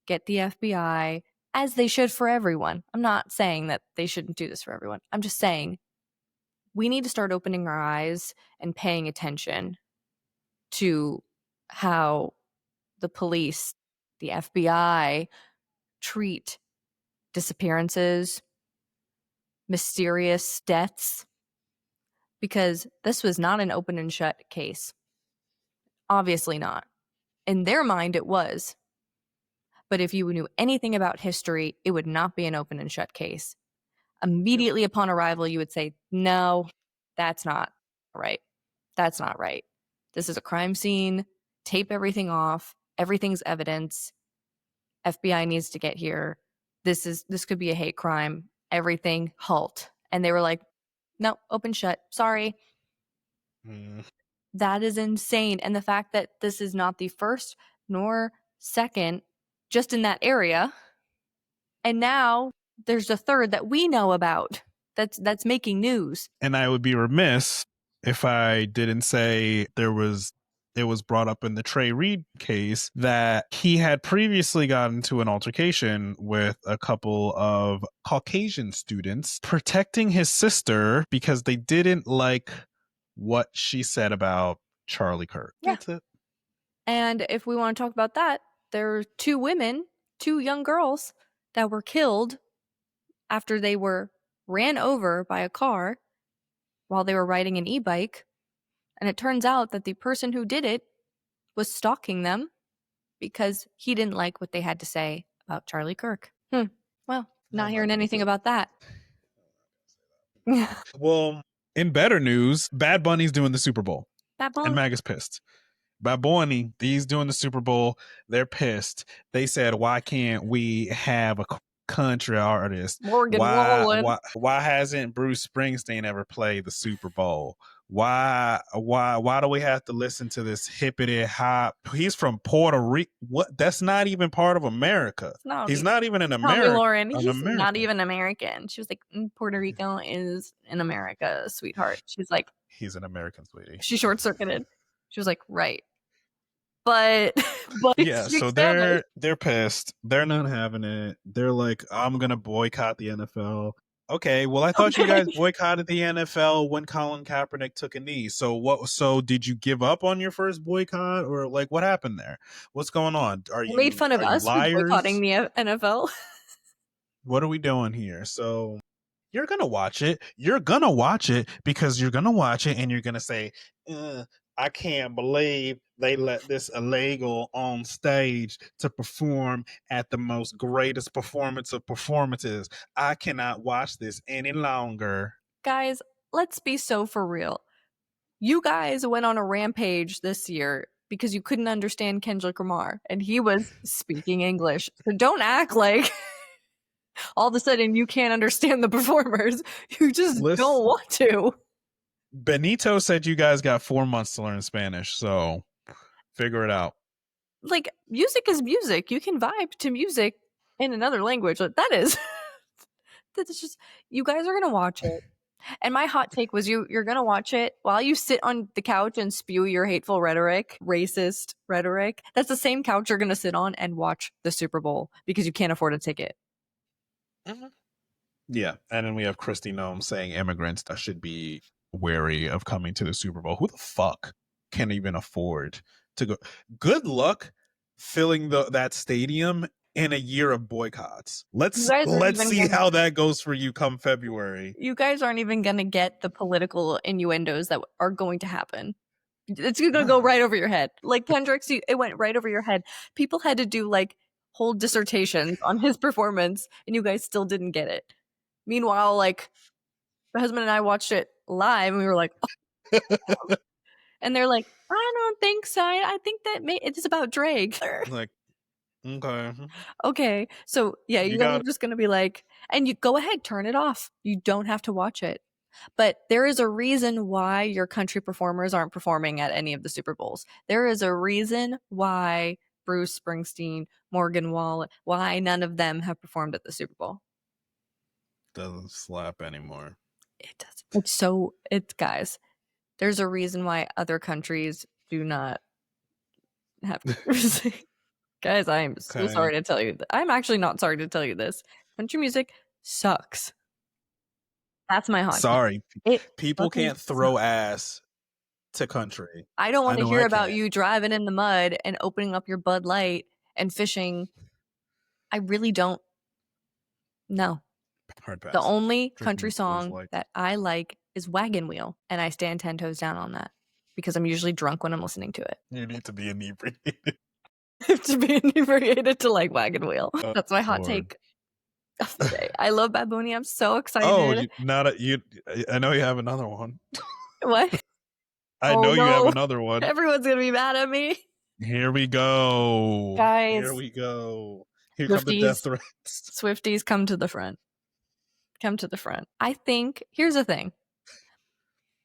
Speaker 1: get the FBI, as they should for everyone. I'm not saying that they shouldn't do this for everyone. I'm just saying we need to start opening our eyes and paying attention to how the police, the FBI, treat disappearances, mysterious deaths, because this was not an open and shut case. Obviously not. In their mind, it was. But if you knew anything about history, it would not be an open and shut case. Immediately upon arrival, you would say, no, that's not right. That's not right. This is a crime scene. Tape everything off. Everything's evidence. FBI needs to get here. This could be a hate crime. Everything halt. And they were like, no, open shut. Sorry. That is insane. And the fact that this is not the first nor second, just in that area. And now there's a third that we know about that's making news.
Speaker 2: And I would be remiss if I didn't say it was brought up in the Trey Reed case that he had previously gotten into an altercation with a couple of Caucasian students protecting his sister because they didn't like what she said about Charlie Kirk.
Speaker 1: Yeah.
Speaker 2: That's it.
Speaker 1: And if we want to talk about that, there are two women, two young girls that were killed after they were ran over by a car while they were riding an e-bike. And it turns out that the person who did it was stalking them because he didn't like what they had to say about Charlie Kirk. Well, not hearing anything about that.
Speaker 2: Well, in better news, Bad Bunny's doing the Super Bowl.
Speaker 1: Bad Bunny.
Speaker 2: And MAGA's pissed. Bad Bunny, he's doing the Super Bowl. They're pissed. They said, why can't we have a country artist?
Speaker 1: Morgan Wallen.
Speaker 2: Why hasn't Bruce Springsteen ever played the Super Bowl? Why do we have to listen to this hippity hop? He's from Puerto Rico. What? That's not even part of America. He's not even an American.
Speaker 1: Lauren, he's not even American. She was like, Puerto Rico is in America, sweetheart. She's like,
Speaker 2: he's an American, sweetie.
Speaker 1: She short circuited. She was like, right. But
Speaker 2: yeah, so they're pissed. They're not having it. They're like, I'm gonna boycott the NFL. Okay, well, I thought you guys boycotted the NFL when Colin Kaepernick took a knee. So what? So did you give up on your first boycott, or like what happened there? What's going on? Are you
Speaker 1: made fun of us for boycotting the NFL?
Speaker 2: What are we doing here? So you're gonna watch it. You're gonna watch it because you're gonna watch it and you're gonna say, I can't believe they let this illegal on stage to perform at the most greatest performance of performances. I cannot watch this any longer.
Speaker 1: Guys, let's be so for real. You guys went on a rampage this year because you couldn't understand Kendrick Lamar and he was speaking English. So don't act like all of a sudden you can't understand the performers. You just don't want to.
Speaker 2: Benito said you guys got 4 months to learn Spanish, so figure it out.
Speaker 1: Like, music is music. You can vibe to music in another language. Like, that's just, you guys are gonna watch it. And my hot take was you're gonna watch it while you sit on the couch and spew your hateful rhetoric, racist rhetoric. That's the same couch you're gonna sit on and watch the Super Bowl because you can't afford a ticket.
Speaker 2: Mm-hmm. Yeah, and then we have Kristi Noem saying immigrants that should be wary of coming to the Super Bowl. Who the fuck can even afford to go? Good luck filling that stadium in a year of boycotts. Let's see how that goes for you come February.
Speaker 1: You guys aren't even gonna get the political innuendos that are going to happen. It's gonna go right over your head. Like Kendrick's, it went right over your head. People had to do like whole dissertations on his performance, and you guys still didn't get it. Meanwhile, like my husband and I watched it live, and we were like, oh. And they're like, I don't think so. I think that it's about Drake.
Speaker 2: Like, okay.
Speaker 1: Okay. So yeah, you guys are just gonna be like, and you go ahead, turn it off. You don't have to watch it. But there is a reason why your country performers aren't performing at any of the Super Bowls. There is a reason why Bruce Springsteen, Morgan Wallen, why none of them have performed at the Super Bowl.
Speaker 2: Doesn't slap anymore.
Speaker 1: It doesn't. It's guys, There's a reason why other countries do not have Guys, I am so sorry to tell you. I'm actually not sorry to tell you this. Country music sucks. That's my hot
Speaker 2: Sorry.
Speaker 1: take. It
Speaker 2: People
Speaker 1: fucking
Speaker 2: can't throw
Speaker 1: sucks.
Speaker 2: ass to country.
Speaker 1: I don't
Speaker 2: I
Speaker 1: want to
Speaker 2: know
Speaker 1: hear
Speaker 2: I
Speaker 1: about
Speaker 2: can't.
Speaker 1: you driving in the mud and opening up your Bud Light and fishing. I really don't know.
Speaker 2: Hard
Speaker 1: The
Speaker 2: pass.
Speaker 1: only
Speaker 2: Drinking
Speaker 1: country
Speaker 2: Coors
Speaker 1: song
Speaker 2: Light.
Speaker 1: that I like is Wagon Wheel, and I stand 10 toes down on that because I'm usually drunk when I'm listening to it.
Speaker 2: You need to be inebriated.
Speaker 1: To be inebriated to like Wagon Wheel. That's my hot
Speaker 2: Lord.
Speaker 1: take of the day. I love Bad Bunny. I'm so excited.
Speaker 2: I know you have another one.
Speaker 1: What?
Speaker 2: I
Speaker 1: Oh
Speaker 2: know you have
Speaker 1: no.
Speaker 2: another one.
Speaker 1: Everyone's gonna be mad at me.
Speaker 2: Here we go.
Speaker 1: Guys.
Speaker 2: Here we go. Here come the death threats.
Speaker 1: Swifties, come to the front. Come to the front. I think, here's the thing.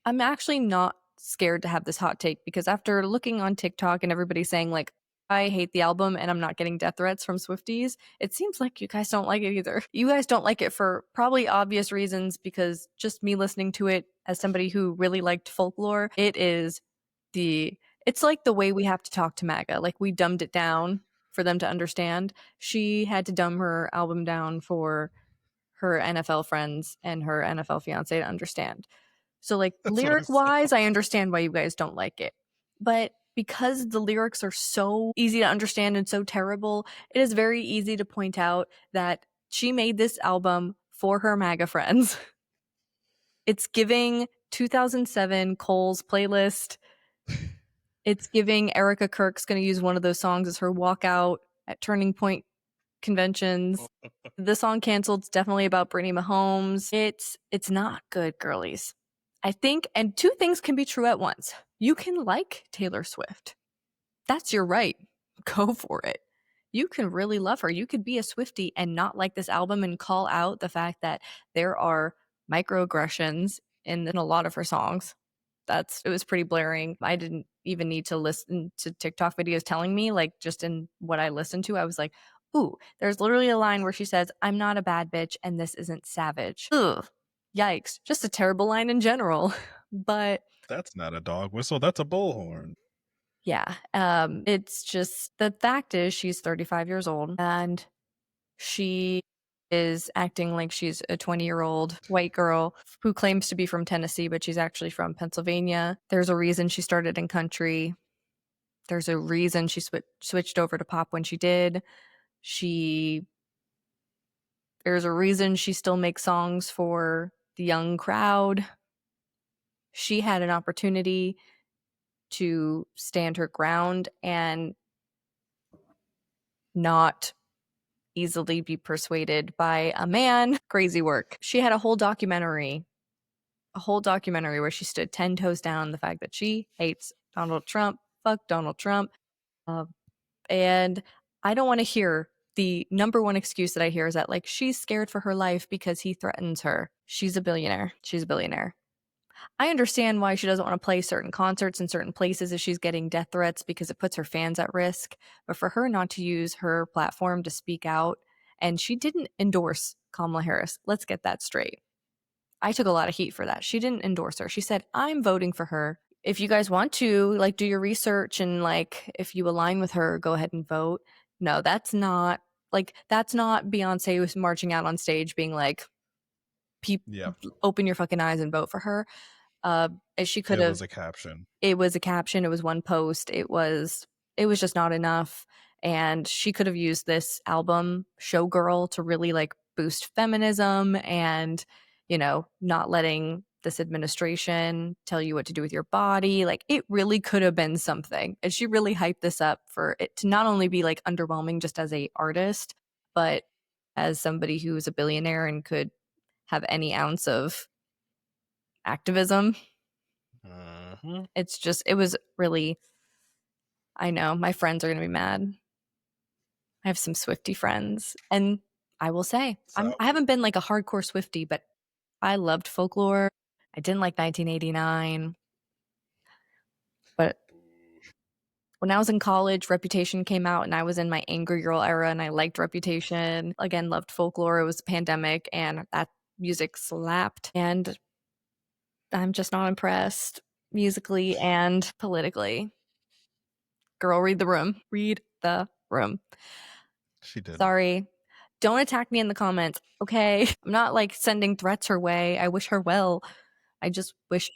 Speaker 1: I'm actually not scared to have this hot take because after looking on TikTok and everybody saying like, I hate the album and I'm not getting death threats from Swifties, it seems like you guys don't like it either. You guys don't like it for probably obvious reasons because just me listening to it as somebody who really liked folklore, it's like the way we have to talk to MAGA. Like we dumbed it down for them to understand. She had to dumb her album down for her NFL friends and her NFL fiance to understand. So like lyric wise, I understand why you guys don't like it. But because the lyrics are so easy to understand and so terrible, it is very easy to point out that she made this album for her MAGA friends. It's giving 2007 Cole's playlist. It's giving Erica Kirk's going to use one of those songs as her walkout at Turning Point conventions. The song Canceled's definitely about Brittany Mahomes. It's not good, girlies. I think, and two things can be true at once. You can like Taylor Swift. That's your right. Go for it. You can really love her. You could be a Swiftie and not like this album and call out the fact that there are microaggressions in a lot of her songs. It was pretty blaring. I didn't even need to listen to TikTok videos telling me, like just in what I listened to, I was like, ooh, there's literally a line where she says, I'm not a bad bitch and this isn't savage. Ugh. Yikes. Just a terrible line in general. But
Speaker 2: that's not a dog whistle, that's a bullhorn.
Speaker 1: Yeah. It's just the fact is she's 35 years old and she is acting like she's a 20-year-old white girl who claims to be from Tennessee, but she's actually from Pennsylvania. There's a reason she started in country. There's a reason she switched over to pop when she did. There's a reason she still makes songs for the young crowd. She had an opportunity to stand her ground and not easily be persuaded by a man. Crazy work. She had a whole documentary where she stood 10 toes down on the fact that she hates Donald Trump. Fuck Donald Trump. And I don't want to hear the number one excuse that I hear is that like she's scared for her life because he threatens her. She's a billionaire. I understand why she doesn't want to play certain concerts in certain places if she's getting death threats because it puts her fans at risk. But for her not to use her platform to speak out, and she didn't endorse Kamala Harris. Let's get that straight. I took a lot of heat for that. She didn't endorse her. She said, I'm voting for her. If you guys want to, like, do your research and, like, if you align with her, go ahead and vote. No, that's not Beyonce who's marching out on stage being like, open your fucking eyes and vote for her. She could have.
Speaker 2: It was a caption.
Speaker 1: It was a caption. It was one post. It was just not enough. And she could have used this album, Showgirl, to really like boost feminism and, not letting this administration tell you what to do with your body. Like it really could have been something. And she really hyped this up for it to not only be like underwhelming just as a artist, but as somebody who is a billionaire and could have any ounce of activism. It was really, I know my friends are going to be mad. I have some Swiftie friends and I will say, I haven't been like a hardcore Swiftie, but I loved folklore. I didn't like 1989, but when I was in college, Reputation came out and I was in my angry girl era and I liked Reputation. Again, loved folklore. It was a pandemic and that music slapped and I'm just not impressed. musically and politically. Girl, read the room. Read the room.
Speaker 2: She did.
Speaker 1: Sorry. Don't attack me in the comments, okay? I'm not like sending threats her way. I wish her well. I just wish.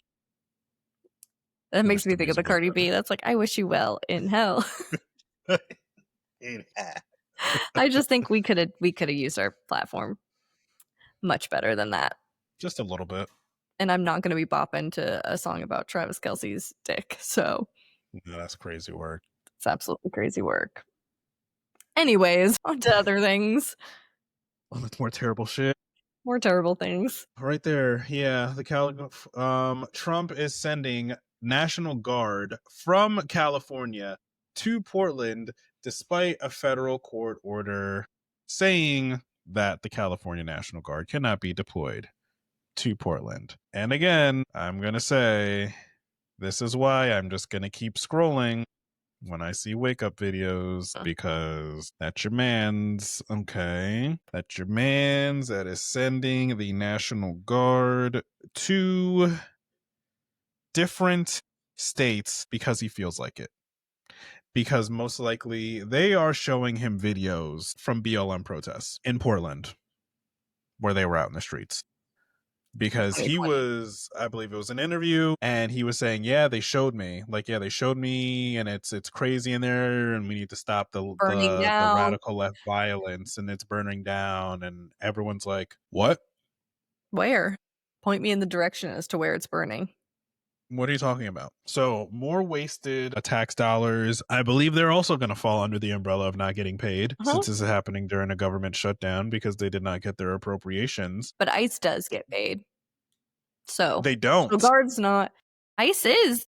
Speaker 1: That makes me think of the Cardi B. That's like, I wish you well in hell. I just think we could have used our platform much better than that.
Speaker 2: Just a little bit.
Speaker 1: And I'm not going to be bopping to a song about Travis Kelce's dick. So
Speaker 2: no, that's crazy work.
Speaker 1: It's absolutely crazy work. Anyways, on to other things.
Speaker 2: Oh, that's more terrible shit.
Speaker 1: More terrible things.
Speaker 2: Right there. Yeah, Trump is sending National Guard from California to Portland despite a federal court order saying that the California National Guard cannot be deployed to Portland. And again, I'm going to say this is why I'm just going to keep scrolling when I see wake up videos, because that's your man's, okay? That's your man's that is sending the National Guard to different states because he feels like it. Because most likely they are showing him videos from BLM protests in Portland where they were out in the streets. Because he was, I believe it was an interview, and he was saying, yeah, they showed me, and it's crazy in there, and we need to stop the radical left violence, and it's burning down, and everyone's like, what?
Speaker 1: Where? Point me in the direction as to where it's burning.
Speaker 2: What are you talking about? So more wasted tax dollars. I believe they're also going to fall under the umbrella of not getting paid, since this is happening during a government shutdown because they did not get their appropriations.
Speaker 1: But ICE does get paid. So
Speaker 2: they don't.
Speaker 1: So Guard's not. ICE is.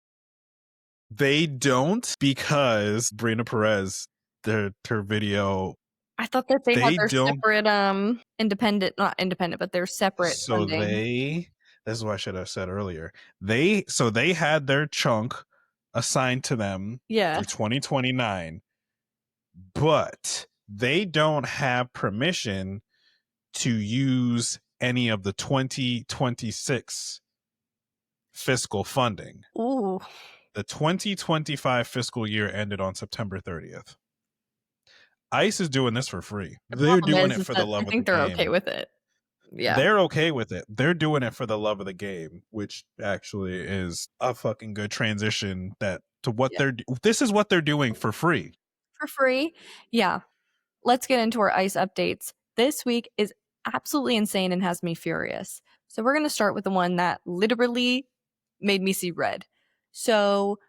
Speaker 2: They don't, because Brina Perez, her video.
Speaker 1: I thought that they had their separate independent, not independent, but their separate funding.
Speaker 2: This is what I should have said earlier. They had their chunk assigned to them for 2029, but they don't have permission to use any of the 2026 fiscal funding.
Speaker 1: Ooh.
Speaker 2: The 2025 fiscal year ended on September 30th. ICE is doing this for free. They're doing it for the love of the game. I think
Speaker 1: they're okay with it. Yeah.
Speaker 2: They're okay with it. They're doing it for the love of the game, which actually is a fucking good transition to what this is what they're doing for free.
Speaker 1: For free? Yeah. Let's get into our ICE updates. This week is absolutely insane and has me furious. So we're going to start with the one that literally made me see red. So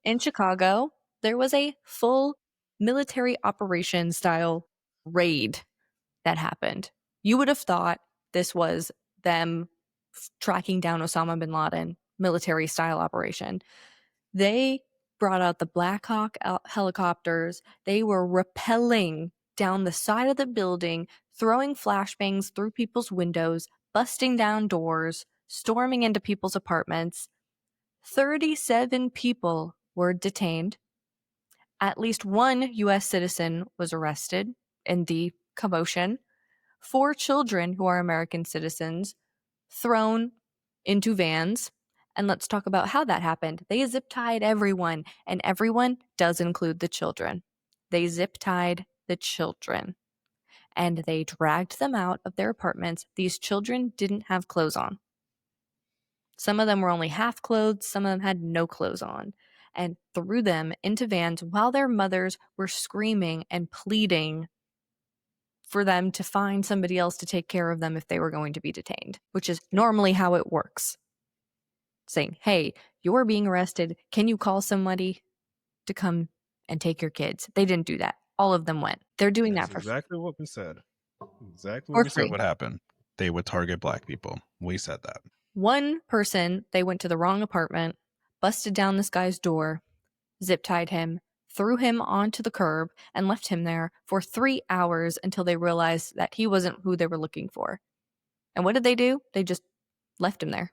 Speaker 1: in Chicago, there was a full military operation style raid that happened. You would have thought this was them tracking down Osama bin Laden, military style operation. They brought out the Black Hawk helicopters. They were rappelling down the side of the building, throwing flashbangs through people's windows, busting down doors, storming into people's apartments. 37 people were detained. At least one U.S. citizen was arrested in the commotion. 4 children who are American citizens thrown into vans. And let's talk about how that happened. They zip tied everyone, and everyone does include the children. They zip tied the children and they dragged them out of their apartments. These children didn't have clothes on. Some of them were only half clothed, some of them had no clothes on, and threw them into vans while their mothers were screaming and pleading for them to find somebody else to take care of them if they were going to be detained, which is normally how it works. Saying, hey, you're being arrested. Can you call somebody to come and take your kids? They didn't do that. All of them went. They're doing that for
Speaker 2: exactly what we said. Exactly what we said would happen. They would target Black people. We said that.
Speaker 1: One person, they went to the wrong apartment, busted down this guy's door, zip tied him, threw him onto the curb, and left him there for 3 hours until they realized that he wasn't who they were looking for. And what did they do? They just left him there.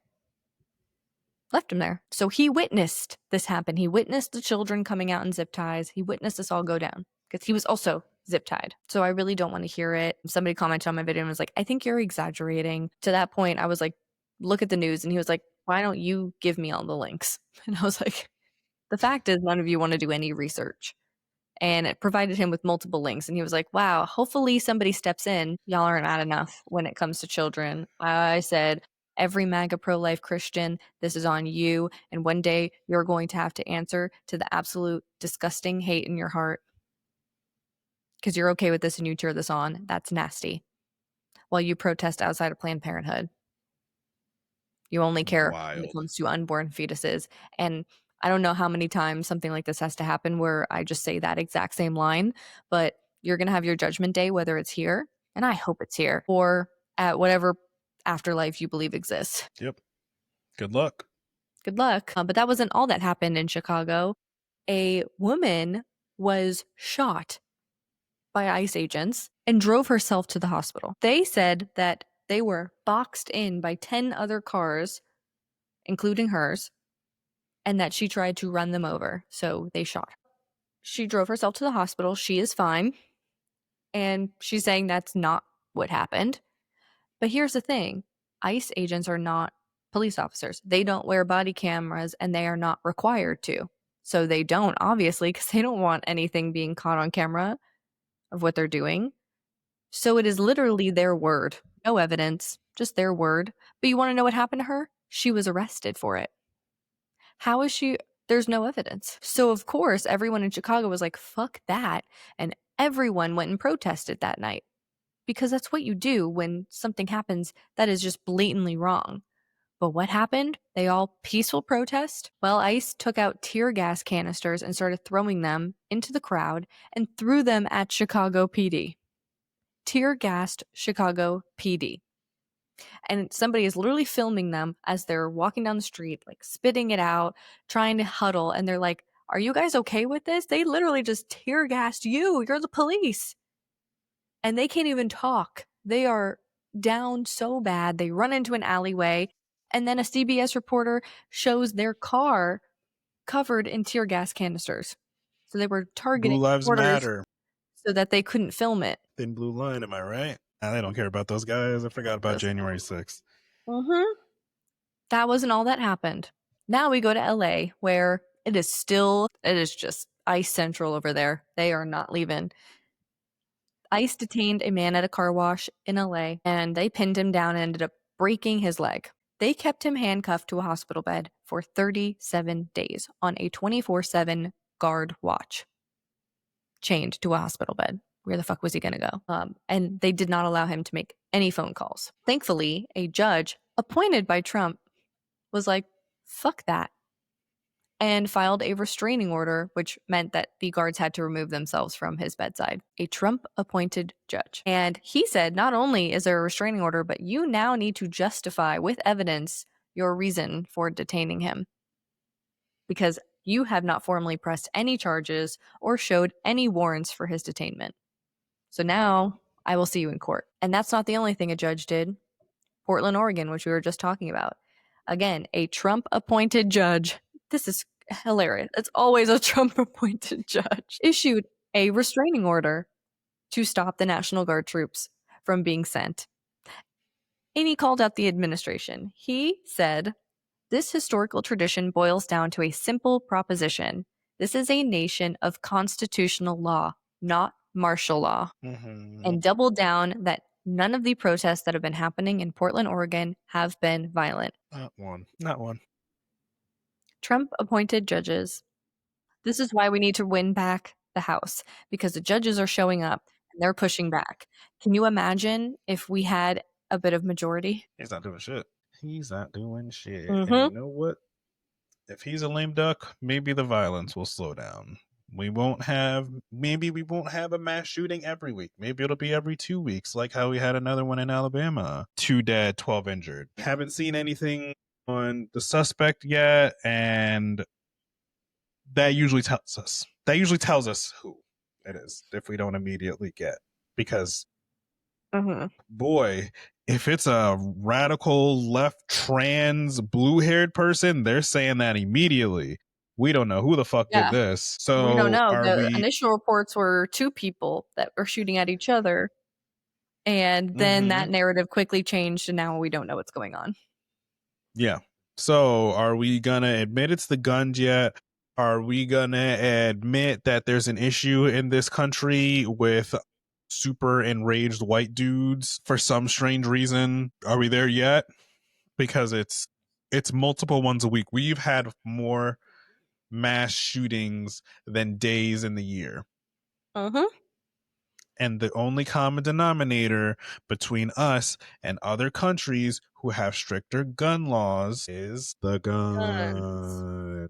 Speaker 1: So he witnessed this happen. He witnessed the children coming out in zip ties. He witnessed this all go down because he was also zip tied. So I really don't want to hear it. Somebody commented on my video and was like, I think you're exaggerating. To that point, I was like, look at the news. And he was like, why don't you give me all the links? And I was like, the fact is none of you want to do any research. And it provided him with multiple links. And he was like, wow, hopefully somebody steps in. Y'all aren't at enough when it comes to children. I said, every MAGA pro-life Christian, this is on you. And one day you're going to have to answer to the absolute disgusting hate in your heart. Because you're okay with this and you cheer this on. That's nasty. While you protest outside of Planned Parenthood. You only care when it comes to unborn fetuses. And I don't know how many times something like this has to happen where I just say that exact same line, but you're going to have your judgment day, whether it's here, and I hope it's here, or at whatever afterlife you believe exists.
Speaker 2: Yep. Good luck.
Speaker 1: Good luck. But that wasn't all that happened in Chicago. A woman was shot by ICE agents and drove herself to the hospital. They said that they were boxed in by 10 other cars, including hers, and that she tried to run them over, so they shot her. She drove herself to the hospital. She is fine, and she's saying that's not what happened. But here's the thing. ICE agents are not police officers. They don't wear body cameras, and they are not required to. So they don't, obviously, because they don't want anything being caught on camera of what they're doing. So it is literally their word. No evidence, just their word. But you want to know what happened to her? She was arrested for it. How is she? There's no evidence. So, of course, everyone in Chicago was like, fuck that. And everyone went and protested that night. Because that's what you do when something happens that is just blatantly wrong. But what happened? They all peaceful protest? Well, ICE took out tear gas canisters and started throwing them into the crowd and threw them at Chicago PD. Tear gassed Chicago PD. And somebody is literally filming them as they're walking down the street, like spitting it out, trying to huddle. And they're like, are you guys okay with this? They literally just tear gassed you. You're the police. And they can't even talk. They are down so bad. They run into an alleyway. And then a CBS reporter shows their car covered in tear gas canisters. So they were targeting
Speaker 2: Blue Lives Matter
Speaker 1: so that they couldn't film it.
Speaker 2: Thin blue line, am I right? They don't care about those guys. I forgot about January 6th.
Speaker 1: Mm-hmm. That wasn't all that happened. Now we go to LA, where it is just ICE central over there. They are not leaving. ICE detained a man at a car wash in LA, and they pinned him down and ended up breaking his leg. They kept him handcuffed to a hospital bed for 37 days on a 24/7 guard watch. Chained to a hospital bed. Where the fuck was he going to go? And they did not allow him to make any phone calls. Thankfully, a judge appointed by Trump was like, fuck that, and filed a restraining order, which meant that the guards had to remove themselves from his bedside. A Trump-appointed judge. And he said, not only is there a restraining order, but you now need to justify with evidence your reason for detaining him. Because you have not formally pressed any charges or showed any warrants for his detainment. So now I will see you in court. And that's not the only thing a judge did. Portland, Oregon, which we were just talking about. Again, a Trump-appointed judge. This is hilarious. It's always a Trump-appointed judge. Issued a restraining order to stop the National Guard troops from being sent. And he called out the administration. He said, this historical tradition boils down to a simple proposition. This is a nation of constitutional law, not martial law. Mm-hmm. And doubled down that none of the protests that have been happening in Portland, Oregon have been violent.
Speaker 2: Not one.
Speaker 1: Trump-appointed judges. This is why we need to win back the House, because the judges are showing up and they're pushing back. Can you imagine if we had a bit of majority?
Speaker 2: He's not doing shit. Mm-hmm. And you know what? If he's a lame duck, maybe the violence will slow down. Maybe we won't have a mass shooting every week. Maybe it'll be every 2 weeks, like how we had another one in Alabama. 2 dead, 12 injured. Haven't seen anything on the suspect yet, and that usually tells us who it is if we don't immediately get. Because, boy, if it's a radical left trans blue-haired person, they're saying that immediately. We don't know who the fuck did this. So
Speaker 1: we don't know. The initial reports were 2 people that were shooting at each other. And then that narrative quickly changed, and now we don't know what's going on.
Speaker 2: Yeah. So, are we going to admit it's the guns yet? Are we going to admit that there's an issue in this country with super enraged white dudes for some strange reason? Are we there yet? Because it's multiple ones a week. We've had more mass shootings than days in the year.
Speaker 1: Uh-huh.
Speaker 2: And the only common denominator between us and other countries who have stricter gun laws is the guns.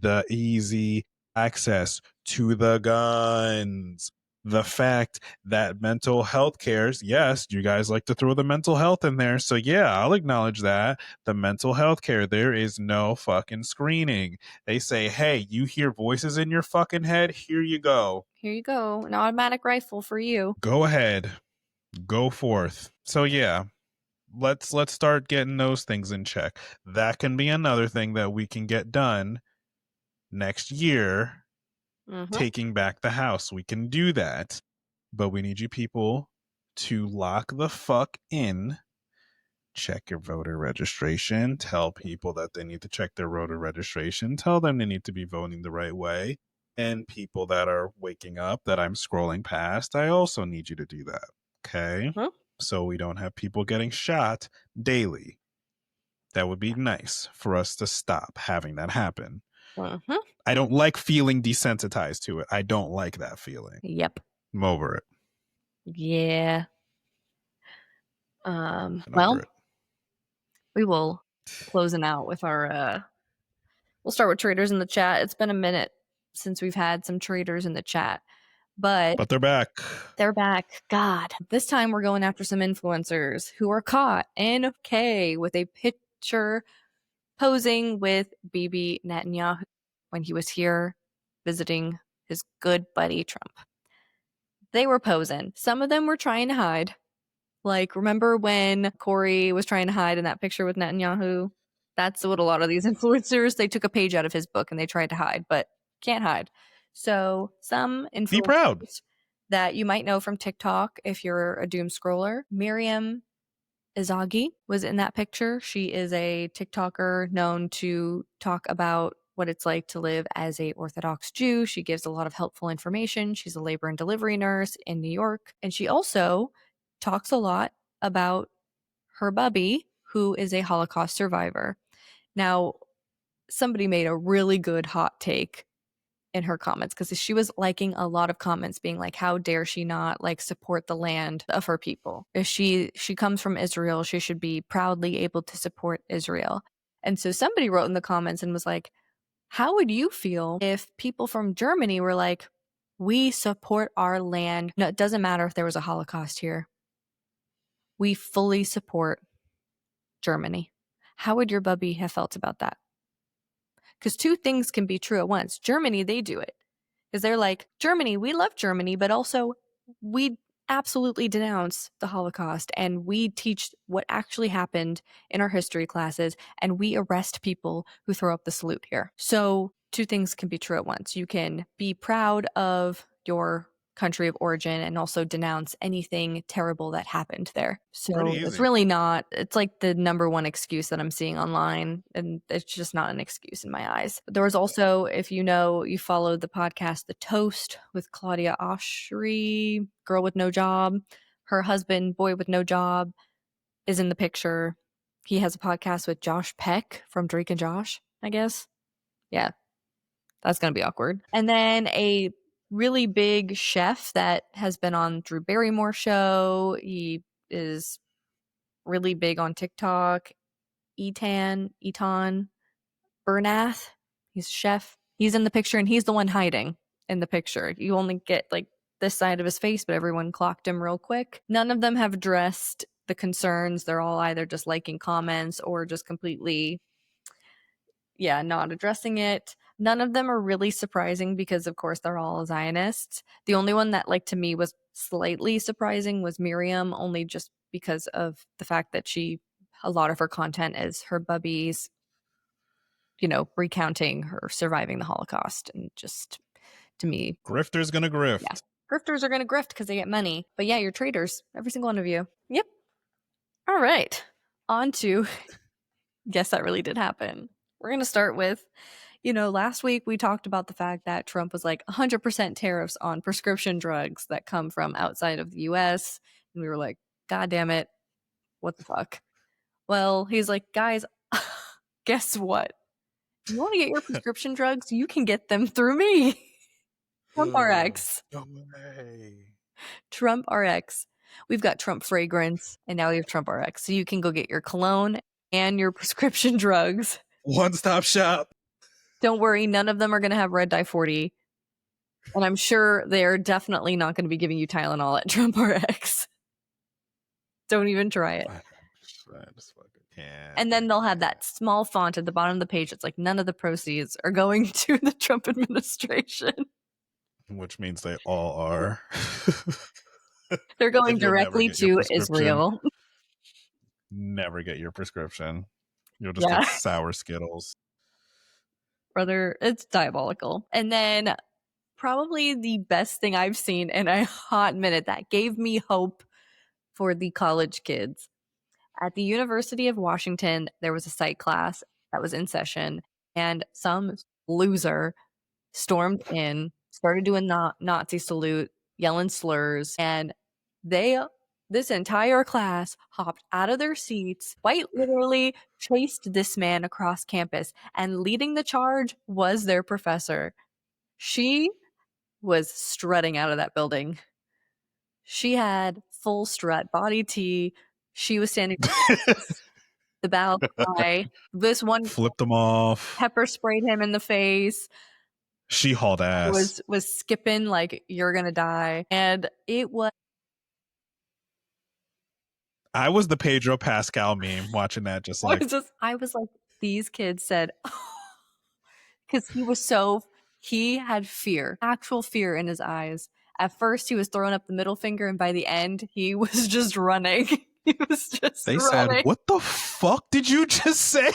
Speaker 2: The easy access to the guns. The fact that mental health cares, yes, you guys like to throw the mental health in there. So, yeah, I'll acknowledge that. The mental health care, there is no fucking screening. They say, hey, you hear voices in your fucking head? Here you go.
Speaker 1: Here you go. An automatic rifle for you.
Speaker 2: Go ahead. Go forth. So, yeah, let's start getting those things in check. That can be another thing that we can get done next year. Taking back the house. We can do that. But we need you people to lock the fuck in. Check your voter registration. Tell people that they need to check their voter registration. Tell them they need to be voting the right way. And people that are waking up that I'm scrolling past, I also need you to do that. Okay? So we don't have people getting shot daily. That would be nice for us to stop having that happen. I don't like feeling desensitized to it. I don't like that feeling.
Speaker 1: Yep.
Speaker 2: I'm over it.
Speaker 1: Yeah. Well, we will closing out with our we'll start with traders in the chat. It's been a minute since we've had some traders in the chat, but
Speaker 2: they're back.
Speaker 1: They're back. God. This time we're going after some influencers who are caught NK with a picture posing with Bibi Netanyahu when he was here visiting his good buddy Trump. They were posing. Some of them were trying to hide. Like, remember when Corey was trying to hide in that picture with Netanyahu? That's what a lot of these influencers, they took a page out of his book and they tried to hide, but can't hide. So some influencers
Speaker 2: be proud
Speaker 1: that you might know from TikTok if you're a doom scroller. Miriam Izagi was in that picture. She is a TikToker known to talk about what it's like to live as a Orthodox Jew. She gives a lot of helpful information. She's a labor and delivery nurse in New York. And she also talks a lot about her bubby, who is a Holocaust survivor. Now, somebody made a really good hot take in her comments because she was liking a lot of comments being like, how dare she not like support the land of her people? If she comes from Israel, she should be proudly able to support Israel. And so somebody wrote in the comments and was like, how would you feel if people from Germany were like, we support our land? No, it doesn't matter if there was a Holocaust here. We fully support Germany. How would your bubby have felt about that? Because two things can be true at once. Germany, they do it. Because they're like, Germany, we love Germany, but also we absolutely denounce the Holocaust and we teach what actually happened in our history classes and we arrest people who throw up the salute here. So two things can be true at once. You can be proud of your country of origin and also denounce anything terrible that happened there. So it's really not, it's like the number one excuse that I'm seeing online, and it's just not an excuse in my eyes. There was also, if you know, you followed the podcast The Toast with Claudia Oshry, girl with no job. Her husband, boy with no job, is in the picture. He has a podcast with Josh Peck from Drake and Josh, I guess. Yeah, that's going to be awkward. And then a really big chef that has been on Drew Barrymore's show. He is really big on TikTok. Etan Bernath. He's a chef. He's in the picture and he's the one hiding in the picture. You only get like this side of his face, but everyone clocked him real quick. None of them have addressed the concerns. They're all either just liking comments or just completely, not addressing it. None of them are really surprising because, of course, they're all Zionists. The only one that, like, to me was slightly surprising was Miriam, only just because of the fact that a lot of her content is her bubbies, recounting her surviving the Holocaust. And just, to me,
Speaker 2: grifters gonna grift.
Speaker 1: Yeah. Grifters are gonna grift because they get money. But yeah, you're traders, every single one of you. Yep. All right. On to Yes, that really did happen. We're going to start with, last week we talked about the fact that Trump was like 100% tariffs on prescription drugs that come from outside of the US. And we were like, God damn it. What the fuck? Well, he's like, guys, guess what? If you want to get your prescription drugs, you can get them through me. Trump RX.
Speaker 2: No way.
Speaker 1: Trump RX. We've got Trump fragrance, and now we have Trump RX. So you can go get your cologne and your prescription drugs.
Speaker 2: One-stop shop.
Speaker 1: Don't worry, none of them are going to have red dye 40. And I'm sure they're definitely not going to be giving you Tylenol at Trump RX. Don't even try it.
Speaker 2: I just fucking can't.
Speaker 1: And then they'll have that small font at the bottom of the page. It's like none of the proceeds are going to the Trump administration.
Speaker 2: Which means they all are.
Speaker 1: They're going directly to Israel.
Speaker 2: Never get your prescription. You'll just get sour Skittles.
Speaker 1: Brother, it's diabolical. And then probably the best thing I've seen in a hot minute that gave me hope for the college kids. At the University of Washington, there was a psych class that was in session, and some loser stormed in, started doing Nazi salute, yelling slurs, and this entire class hopped out of their seats, quite literally chased this man across campus, and leading the charge was their professor. She was strutting out of that building. She had full strut, body tee. She was standing the balcony. This one
Speaker 2: flipped him off,
Speaker 1: pepper sprayed him in the face.
Speaker 2: She hauled ass.
Speaker 1: Was skipping like you're gonna die, and it was.
Speaker 2: I was the Pedro Pascal meme watching that.
Speaker 1: I was like, these kids said, because he had fear, actual fear in his eyes. At first, he was throwing up the middle finger, and by the end, he was just running. He was just
Speaker 2: They
Speaker 1: running.
Speaker 2: said, what the fuck did you just say?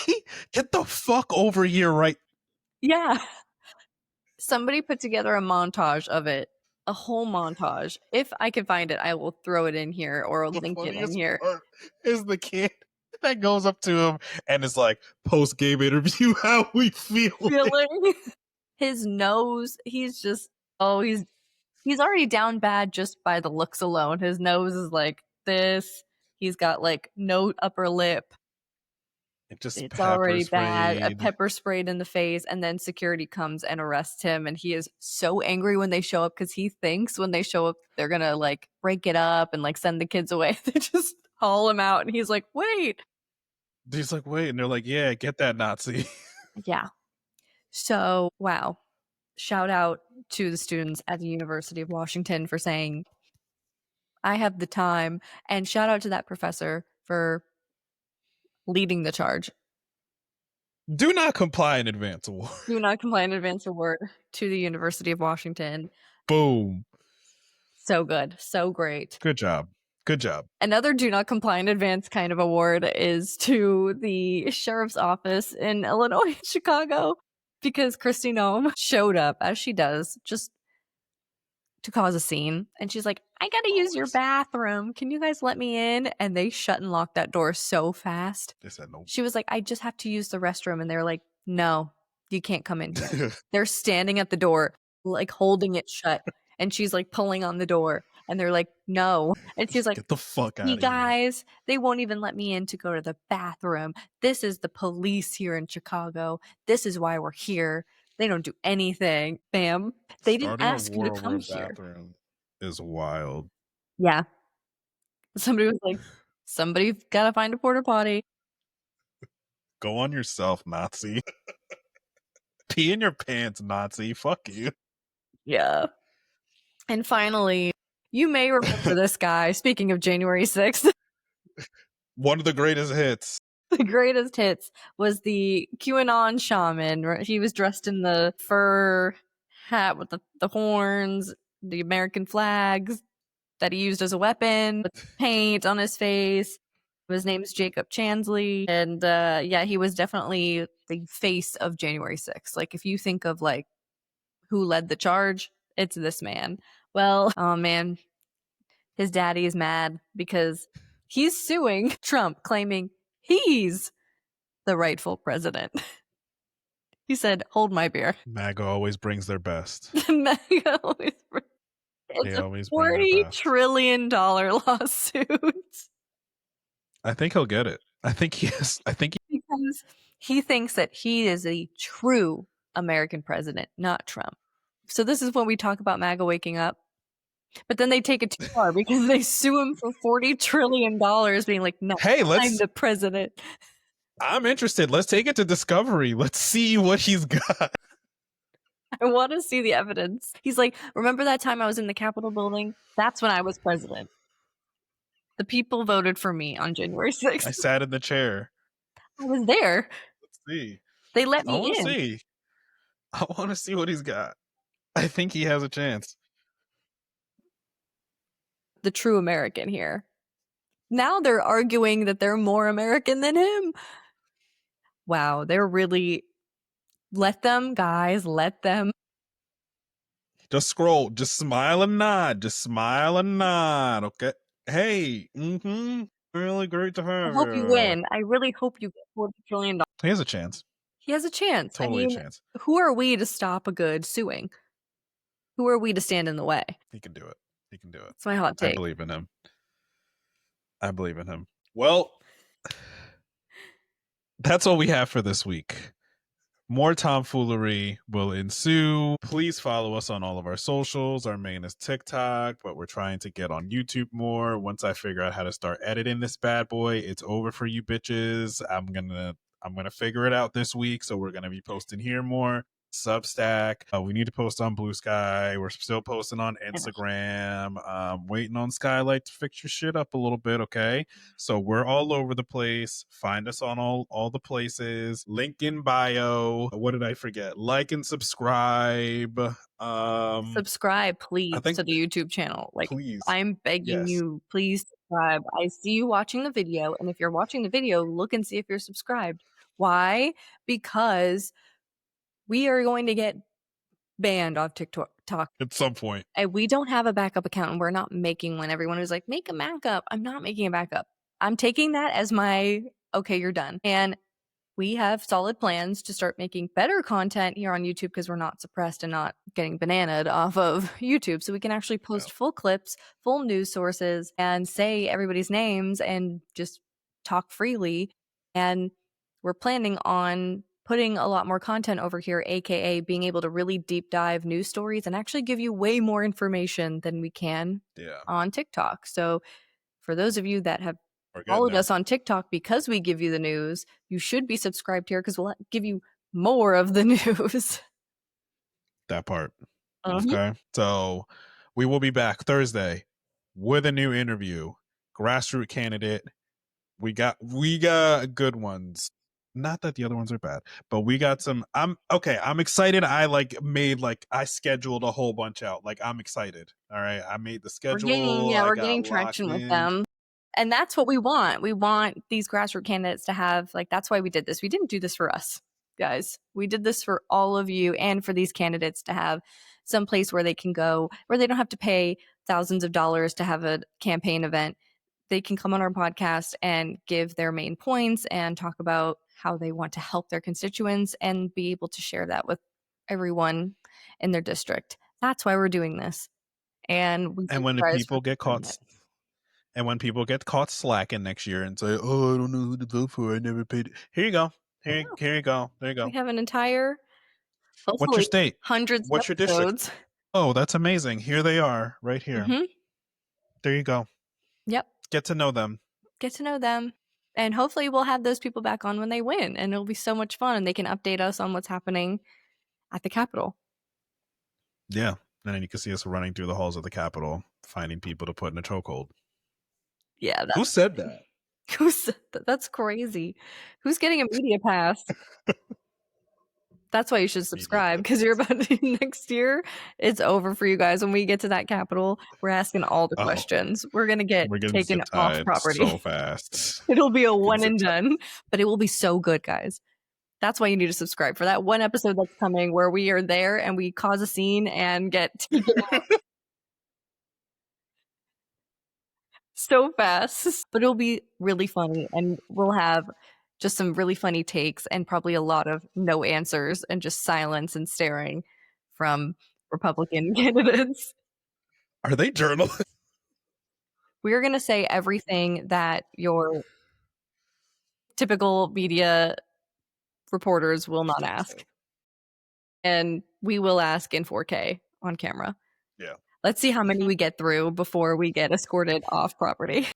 Speaker 2: Get the fuck over here, right?
Speaker 1: Yeah. Somebody put together a montage of it, a whole montage. If I can find it, I will throw it in here or link it in here.
Speaker 2: Is the kid that goes up to him and is like, post-game interview, how we feeling?
Speaker 1: His nose, he's already down bad just by the looks alone. His nose is like this. He's got like no upper lip. It's already bad. A pepper sprayed in the face, and then security comes and arrests him, and he is so angry when they show up because he thinks when they show up they're gonna like break it up and like send the kids away. They just haul him out, and he's like, wait.
Speaker 2: And they're like, yeah, get that Nazi.
Speaker 1: Yeah. So, wow. Shout out to the students at the University of Washington for saying, I have the time, and shout out to that professor for leading the charge.
Speaker 2: Do not comply in advance award.
Speaker 1: Do not comply in advance award to the University of Washington.
Speaker 2: Boom.
Speaker 1: So good. So great.
Speaker 2: Good job. Good job.
Speaker 1: Another do not comply in advance kind of award is to the sheriff's office in Illinois, Chicago, because Kristi Noem showed up, as she does, just to cause a scene. And she's like, I gotta use your bathroom. Can you guys let me in? And they shut and locked that door so fast.
Speaker 2: They said no.
Speaker 1: She was like, I just have to use the restroom. And they're like, no, you can't come in here. They're standing at the door, like holding it shut. And she's like pulling on the door. And they're like, no. And she's like,
Speaker 2: get the fuck out of here.
Speaker 1: Guys, they won't even let me in to go to the bathroom. This is the police here in Chicago. This is why we're here. They don't do anything. Bam. They didn't ask you to come here.
Speaker 2: Is wild.
Speaker 1: Yeah. Somebody was like, somebody's got to find a porta potty.
Speaker 2: Go on yourself, Nazi. Pee in your pants, Nazi. Fuck you.
Speaker 1: Yeah. And finally, you may remember this guy. Speaking of January 6th.
Speaker 2: One of the greatest hits.
Speaker 1: The greatest hits was the QAnon shaman. He was dressed in the fur hat with the horns, the American flags that he used as a weapon, with paint on his face. His name is Jacob Chansley. And yeah, he was definitely the face of January 6th. Like, if you think of like who led the charge, it's this man. Well, oh man, his daddy is mad because he's suing Trump, claiming he's the rightful president. He said, "Hold my beer."
Speaker 2: MAGA always brings their best.
Speaker 1: MAGA always it's
Speaker 2: They
Speaker 1: a
Speaker 2: always bring their
Speaker 1: $40
Speaker 2: best.
Speaker 1: trillion lawsuit.
Speaker 2: I think he'll get it. I think he is.
Speaker 1: Because he thinks that he is a true American president, not Trump. So this is when we talk about MAGA waking up. But then they take it too far because they sue him for $40 trillion, being like, no,
Speaker 2: Hey,
Speaker 1: I'm the president.
Speaker 2: I'm interested. Let's take it to Discovery. Let's see what he's got.
Speaker 1: I want to see the evidence. He's like, remember that time I was in the Capitol building? That's when I was president. The people voted for me on January 6th.
Speaker 2: I sat in the chair.
Speaker 1: I was there.
Speaker 2: Let's see.
Speaker 1: They let
Speaker 2: I
Speaker 1: me
Speaker 2: want to
Speaker 1: in.
Speaker 2: see. I want to see what he's got. I think he has a chance.
Speaker 1: The true American here. Now they're arguing that they're more American than him. Wow, they're really... Let them, guys, let them.
Speaker 2: Just scroll. Just smile and nod. Just smile and nod. Okay. Hey. Really great to have
Speaker 1: I hope you
Speaker 2: you.
Speaker 1: win. I really hope you get $40 trillion.
Speaker 2: He has a chance.
Speaker 1: He has a chance.
Speaker 2: Totally a chance.
Speaker 1: Who are we to stop a good suing? Who are we to stand in the way?
Speaker 2: He can do it. He can do it.
Speaker 1: That's my hot take.
Speaker 2: I believe in him. I believe in him. Well, that's all we have for this week. More tomfoolery will ensue. Please follow us on all of our socials. Our main is TikTok, but we're trying to get on YouTube more. Once I figure out how to start editing this bad boy, it's over for you bitches. I'm gonna figure it out this week, so we're gonna be posting here more. Substack. We need to post on Blue Sky. We're still posting on Instagram. Waiting on Skylight to fix your shit up a little bit, okay? So we're all over the place. Find us on all the places. Link in bio. What did I forget? Like and subscribe.
Speaker 1: Subscribe, please, to the YouTube channel. Like,
Speaker 2: please.
Speaker 1: I'm begging you, please subscribe. I see you watching the video, and if you're watching the video, look and see if you're subscribed. Why? Because we are going to get banned off TikTok
Speaker 2: at some point.
Speaker 1: And we don't have a backup account, and we're not making one. Everyone is like, make a backup. I'm not making a backup. I'm taking that as my, okay, you're done. And we have solid plans to start making better content here on YouTube because we're not suppressed and not getting bananaed off of YouTube. So we can actually post full clips, full news sources, and say everybody's names and just talk freely. And we're planning on putting a lot more content over here, aka being able to really deep dive news stories and actually give you way more information than we can on TikTok. So for those of you that have followed us on TikTok because we give you the news, you should be subscribed here because we'll give you more of the news.
Speaker 2: That part. Okay. So we will be back Thursday with a new interview. Grassroots candidate. We got good ones. Not that the other ones are bad, but we got some. I'm excited. I scheduled a whole bunch out. Like, I'm excited. All right. I made the schedule.
Speaker 1: We're getting traction with them. And that's what we want. We want these grassroots candidates to have, like, that's why we did this. We didn't do this for us, guys. We did this for all of you and for these candidates to have some place where they can go, where they don't have to pay thousands of dollars to have a campaign event. They can come on our podcast and give their main points and talk about how they want to help their constituents and be able to share that with everyone in their district. That's why we're doing this. And when people get caught,
Speaker 2: slacking next year and say, "Oh, I don't know who to vote for. I never paid." Here you go. Here you go. There you go.
Speaker 1: We have an entire.
Speaker 2: What's your state?
Speaker 1: Hundreds.
Speaker 2: What's your district? Oh, that's amazing. Here they are, right here. There you go.
Speaker 1: Yep.
Speaker 2: Get to know them.
Speaker 1: And hopefully we'll have those people back on when they win, and it'll be so much fun, and they can update us on what's happening at the Capitol.
Speaker 2: Yeah. And then you can see us running through the halls of the Capitol, finding people to put in a chokehold.
Speaker 1: Yeah.
Speaker 2: Who said that?
Speaker 1: Who said that? That's crazy. Who's getting a media pass? That's why you should subscribe, because you're about to, next year, it's over for you guys. When we get to that Capitol, we're asking all the questions. We're going to get taken off property
Speaker 2: so fast.
Speaker 1: It'll be a one and done, but it will be so good, guys. That's why you need to subscribe for that one episode that's coming where we are there and we cause a scene and get taken off so fast. But it'll be really funny, and we'll have just some really funny takes and probably a lot of no answers and just silence and staring from Republican candidates.
Speaker 2: Are they journalists?
Speaker 1: We're going to say everything that your typical media reporters will not ask. And we will ask in 4K on camera.
Speaker 2: Yeah.
Speaker 1: Let's see how many we get through before we get escorted off property.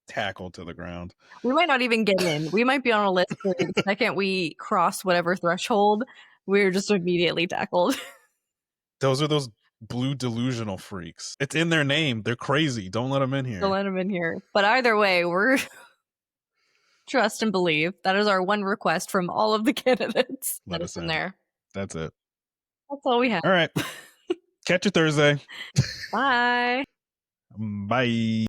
Speaker 2: Tackled to the ground.
Speaker 1: We might not even get in. We might be on a list where the second we cross whatever threshold, we're just immediately tackled.
Speaker 2: Those are those blue delusional freaks. It's in their name. They're crazy. Don't let them in here.
Speaker 1: Don't let them in here. But either way, we're trust and believe. That is our one request from all of the candidates.
Speaker 2: Let us in there. That's it.
Speaker 1: That's all we have.
Speaker 2: All right. Catch you Thursday.
Speaker 1: Bye.
Speaker 2: Bye.